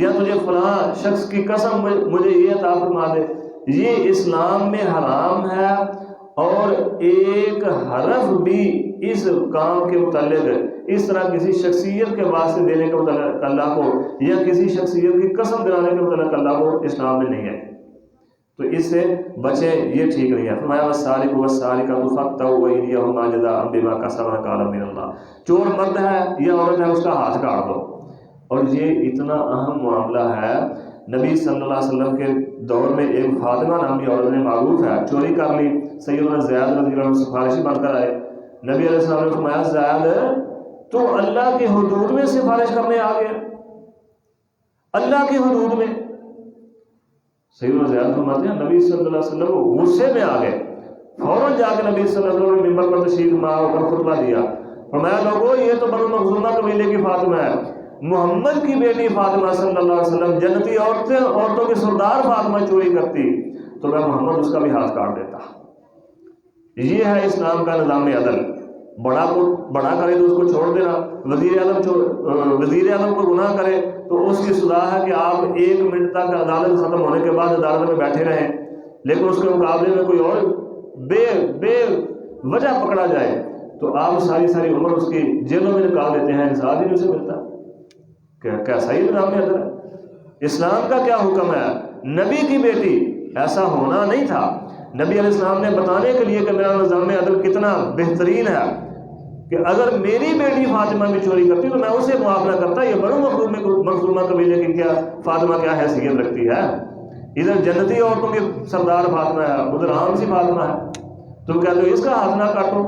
یا تجھے فلاں شخص کی قسم مجھے یہ عطا فرما دے، یہ اسلام میں حرام ہے، اور ایک حرف بھی اس کام کے متعلق اس طرح کسی شخصیت کے واسطے دینے کے متعلق اللہ کو، یا کسی شخصیت کی قسم دلانے کے متعلق اللہ کو اسلام میں نہیں ہے، تو اس سے بچیں، یہ ٹھیک نہیں ہے۔ فرمایا والسارق والسارقۃ فاقطعوا ایدیہما جزاء بما کسبا نکالا من اللہ، چور مرد ہے یا عورت ہے اس کا ہاتھ کاٹ دو۔ اور یہ اتنا اہم معاملہ ہے، نبی صلی اللہ علیہ وسلم کے دور میں ایک فاطمہ نامی عورت نے، معروف ہے، چوری کر لی، سیدنا زیاد رضی اللہ عنہ سفارشی بن کر آئے، نبی علیہ السلام نے فرمایا زیاد تو اللہ کی حدود میں سفارش کرنے آ گیا، اللہ کی حدود میں۔ سیدنا زیاد فرماتے ہیں نبی صلی اللہ علیہ وسلم غصے میں آ گئے، فوراً جا کے نبی صلی اللہ علیہ وسلم نے ممبر پر تشریف فرما کر خطبہ دیا، فرمایا لوگوں یہ تو بنو مخزومہ قبیلے کی فاطمہ ہے، محمد کی بیٹی فاطمہ صلی اللہ علیہ وسلم، جنتی عورتوں کے سردار فاطمہ چوری کرتی تو میں محمد اس کا بھی ہاتھ کاٹ دیتا۔ یہ ہے اسلام کا نظام عدل، بڑا کو بڑا کرے تو اس کو چھوڑ دینا، وزیر اعظم کو گناہ کرے تو اس کی سزا ہے کہ آپ 1 منٹ تک عدالت ختم ہونے کے بعد عدالت میں بیٹھے رہیں، لیکن اس کے مقابلے میں کوئی اور بے وجہ پکڑا جائے تو آپ ساری عمر اس کی جیلوں میں نکال دیتے ہیں، انصاف ہی نہیں اسے ملتا۔ کیسا ہی نظام ہے؟ اسلام کا کیا حکم ہے؟ نبی کی بیٹی، ایسا ہونا نہیں تھا۔ نبی علیہ السلام نے بتانے کے لیے کہ میرا نظام عدل کتنا بہترین ہے کہ اگر میری بیٹی فاطمہ بھی چوری کرتی تو میں اسے معاف نہ کرتا۔ یہ بڑوں مخزومہ قبیلے کی کیا فاطمہ کیا حیثیت رکھتی ہے؟ ادھر جنتی عورتوں کی سردار فاطمہ ہے، ادھر عام سی فاطمہ ہے، تم کہتے ہو اس کا ہاتھ نہ کاٹو،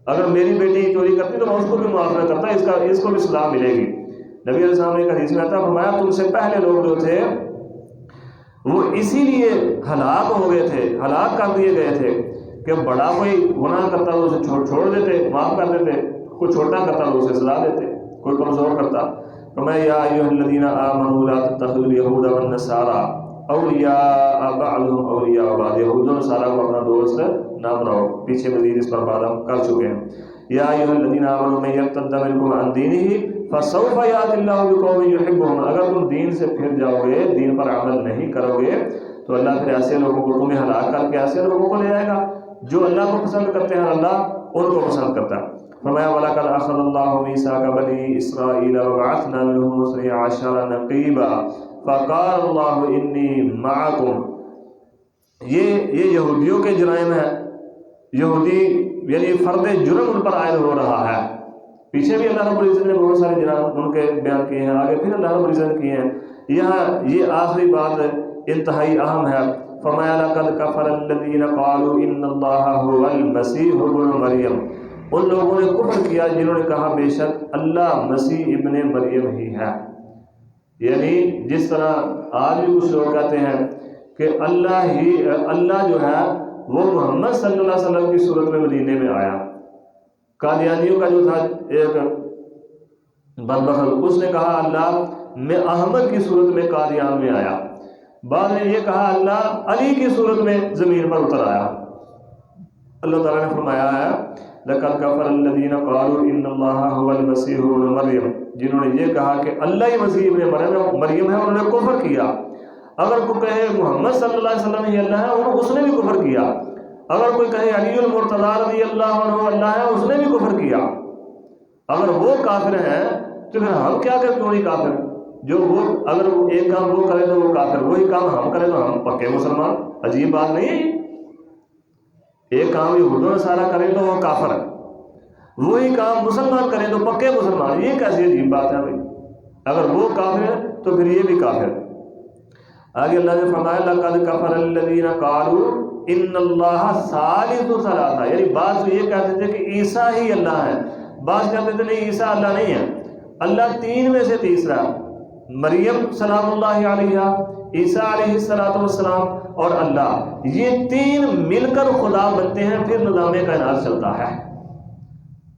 اگر میری بیٹی چوری کرتی تو میں اس کو بھی معاف نہ کرتا، اس کو بھی سزا ملے گی۔ نبی علیہ السلام نے ایک حدیث میں آتا فرمایا تم سے پہلے لوگ جو تھے وہ اسی لیے ہلاک ہو گئے تھے، ہلاک کر دیے گئے تھے کہ بڑا کوئی گناہ کرتا تو اسے چھوڑ دیتے، معاف کر دیتے، کوئی چھوٹا کرتا تو اسے سزا دیتے، کوئی کمزور کرتا۔ فرمایا یا ایھا الذین آمنوا لا تتخذوا اليہود والنصارى اولیاء بعضهم اولیاء بعض، یہود و نصارہ کو اپنا دوست نہ بناؤ، پیچھے مزید اس پر بات ہم کر چکے ہیں۔ یا ایھا الذین آمنوا من یرتد منکم عن دینہ فسوف یأتی اللہ بقوم یحبهم، اگر تم دین سے پھر جاؤ گے، دین پر عمل نہیں کرو گے تو اللہ پھر ایسے لوگوں کو تمہیں ہلاک کر کے ایسے لوگوں کو لے آئے گا جو اللہ کو پسند کرتے ہیں، اللہ ان کو پسند کرتا ہے۔ فرمایا وَلَقَدْ أَخَذَ اللَّهُ مِيثَاقَ بَنِي إِسْرَائِيلَ وَبَعَثْنَا مِنْهُمْ اثْنَيْ عَشَرَ نَقِيبًا فَقَالَ اللَّهُ إِنِّي مَعَكُمْ، یہ یہودیوں کے جرائم ہے، یہودی یعنی فرد جرم ان پر عائد ہو رہا ہے۔ پیچھے بھی اللہ رب العزت نے بہت سارے جرائم ان کے بیان کیے ہیں، آگے پھر اللہ رب العزت کیے ہیں، یہاں یہ آخری بات انتہائی اہم ہے۔ فرمایا لقد کفر الذین قالوا ان اللہ هو المسیح ابن مریم، ان لوگوں نے کفر کیا جنہوں نے کہا بے شک اللہ مسیح ابن مریم ہی ہے۔ یعنی جس طرح آج بھی کچھ لوگ کہتے ہیں کہ اللہ جو ہے وہ محمد صلی اللہ علیہ وسلم کی صورت میں مدینے میں آیا۔ قادیانیوں کا جو تھا ایک بدبخت، اس نے کہا اللہ میں احمد کی صورت میں قادیان میں آیا، بعد نے یہ کہا اللہ علی کی صورت میں زمین پر اتر آیا۔ اللہ تعالیٰ نے فرمایا ہے لَقَدْ كَفَرَ الَّذِينَ قَالُوا إِنَّ اللَّهَ هُوَ الْمَسِيحُ ابْنُ مَرْيَمَ، جنہوں نے یہ کہا کہ اللہ ہی مسیح ابن مریم ہے، انہوں نے کفر کیا۔ اگر کوئی کہے محمد صلی اللہ علیہ وسلم ہی اللہ ہے، اس نے بھی کفر کیا۔ اگر کوئی کہے علی المرتضیٰ رضی اللہ عنہ اللہ ہے، اس نے بھی کفر کیا۔ اگر وہ کافر ہیں تو پھر ہم کیا کریں؟ کیوں نہیں کافر؟ جو وہ اگر ایک کام وہ کرے تو وہ کافر، وہی کام ہم کریں تو ہم پکے مسلمان۔ عجیب بات نہیں ہے؟ ایک کام یہود و نصارہ کریں تو وہ کافر ہے، وہی کام مسلمان کریں تو پکے مسلمان۔ یہ کیسی عجیب بات ہے بھائی؟ اگر وہ کافر ہے تو پھر یہ بھی کافر ہے۔ آگے اللہ نے فرمایا لقد کفر الذین قالوا ان اللہ ثالث ثلاثہ، یعنی بعض یہ کہتے تھے کہ عیسیٰ ہی اللہ ہے، بعض کہتے تھے نہیں عیسیٰ اللہ نہیں ہے، اللہ تین میں سے تیسرا، مریم سلام اللہ علیہا، عیسیٰ علیہ السلام اور اللہ، یہ تین مل کر خدا بنتے ہیں، پھر نظام کائنات چلتا ہے۔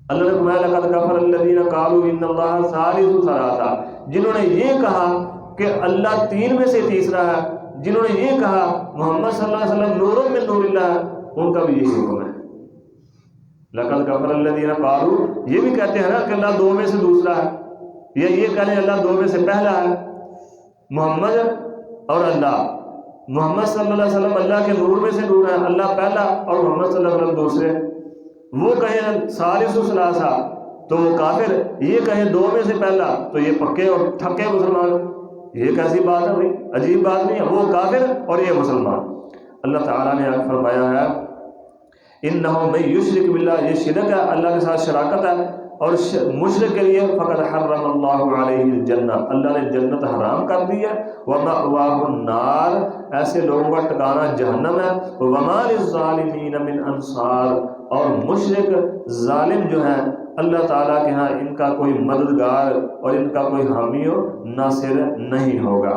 اللہ نے فرمایا لقد کفر الذین قالوا ان اللہ ثالث ثلاثہ، جنہوں نے یہ کہا کہ اللہ تین میں سے تیسرا ہے، جنہوں نے یہ کہا محمد صلی اللہ علیہ وسلم نور من نور اللہ ہے، ان کا بھی یہی حکم ہے۔ لقد کفر الذین قالوا، یہ بھی کہتے ہیں نا کہ اللہ دو میں سے دوسرا ہے، یا یہ کہتے ہیں اللہ دو میں سے پہلا ہے، محمد اور اللہ، محمد صلی اللہ علیہ وسلم اللہ کے نور میں سے نور ہے، اللہ پہلا اور محمد صلی اللہ علیہ وسلم دوسرے۔ وہ کہیں ثالث ثلاثہ تو وہ کافر، یہ کہیں دو میں سے پہلا تو یہ پکے اور تھکے مسلمان۔ یہ کیسی بات ہے بھائی؟ عجیب بات نہیں ہے؟ وہ کافر اور یہ مسلمان۔ اللہ تعالیٰ نے فرمایا ہے انہ من یشرک باللہ، یہ شرک ہے، اللہ کے ساتھ شراکت ہے، اور مشرک کے لیے فقد حرم اللہ علیہ الجنہ، اللہ نے جنت حرام کر دی ہے، ومأواہ النار، ایسے لوگوں کا ٹھکانہ جہنم ہے، وما للظالمین من انصار، اور مشرک ظالم جو ہیں اللہ تعالیٰ کے ہاں ان کا کوئی مددگار اور ان کا کوئی حامی و ناصر نہیں ہوگا۔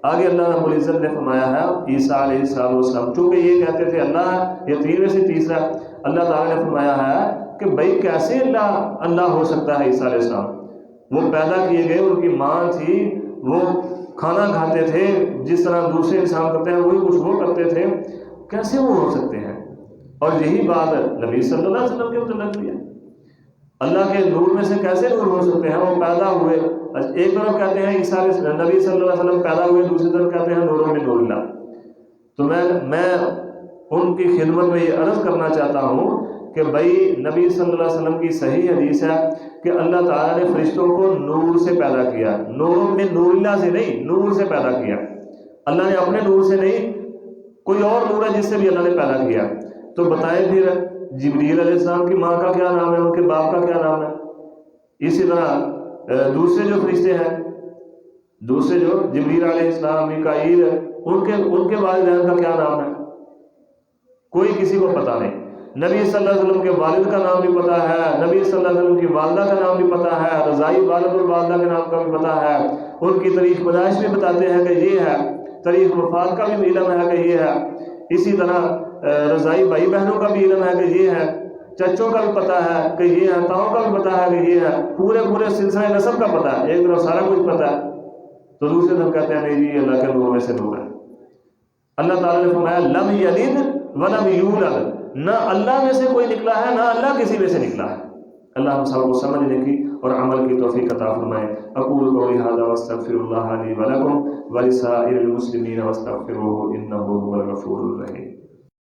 آگے اللہ رب العزت نے فرمایا ہے عیسیٰ علیہ السلام، چونکہ یہ کہتے تھے اللہ ہے، یہ تین میں سے تیسرا، اللہ تعالیٰ نے فرمایا ہے کہ بھائی کیسے اللہ ہو سکتا ہے؟ عیسیٰ علیہ السلام وہ پیدا کیے گئے، ان کی ماں تھی، وہ کھانا کھاتے تھے جس طرح دوسرے انسان کرتے ہیں، وہی کچھ وہ کرتے تھے، کیسے وہ ہو سکتے ہیں؟ اور یہی بات نبی صلی اللہ علیہ وسلم کے متعلق بھی ہے، اللہ کے نور میں سے کیسے نور ہو سکتے ہیں؟ وہ پیدا ہوئے، ایک طرف کہتے ہیں عیسیٰ نبی صلی اللہ علیہ وسلم پیدا ہوئے، دوسری طرف کہتے ہیں نور من نور اللہ۔ تو میں ان کی خدمت میں یہ عرض کرنا چاہتا ہوں کہ بھائی نبی صلی اللہ علیہ وسلم کی صحیح حدیث ہے کہ اللہ تعالیٰ نے فرشتوں کو نور سے پیدا کیا، نور میں نور اللہ سے نہیں، نور سے پیدا کیا۔ اللہ نے اپنے نور سے نہیں، کوئی اور نور ہے جس سے بھی اللہ نے پیدا کیا۔ تو بتائیں پھر جبریل علیہ السلام کی ماں کا کیا نام ہے، ان کے باپ کا کیا نام ہے؟ اسی طرح دوسرے جو فرشتے ہیں، دوسرے جو جبریل علیہ السلام، میکائیل، ان کے والدین کا کیا نام ہے؟ کوئی کسی کو پتہ نہیں۔ نبی صلی اللہ علیہ وسلم کے والد کا نام بھی پتہ ہے، نبی صلی اللہ علیہ وسلم کی والدہ کا نام بھی پتہ ہے، رضائی والد اور والدہ کے نام کا بھی پتہ ہے، ان کی تاریخ پیدائش بھی بتاتے ہیں کہ یہ ہے، تاریخ وفات کا بھی علم ہے کہ یہ ہے، اسی طرح رضائی بھائی بہنوں کا بھی علم ہے کہ یہ ہے، چچوں کا بھی پتہ ہے کہ یہ ہے، تاؤں کا بھی پتہ ہے کہ یہ ہے، پورے سلسلہ نسب کا پتہ ہے، ایک طرف سارا کچھ پتہ ہے۔ تو دوسرے طرف کہتے ہیں نہیں جی اللہ کے نور میں سے نور ہے۔ اللہ تعالیٰ نے فرمایا لم یلد ولم یولد، نہ اللہ میں سے کوئی نکلا ہے نہ اللہ کسی میں سے نکلا ہے۔ اللہ ہم سب کو سمجھنے کی اور عمل کی توفیق عطا فرمائے۔ اقول قولی ھذا واستغفر اللہ لی ولکم ولسائر المسلمین واستغفروہ انہ هو الغفور الرحیم۔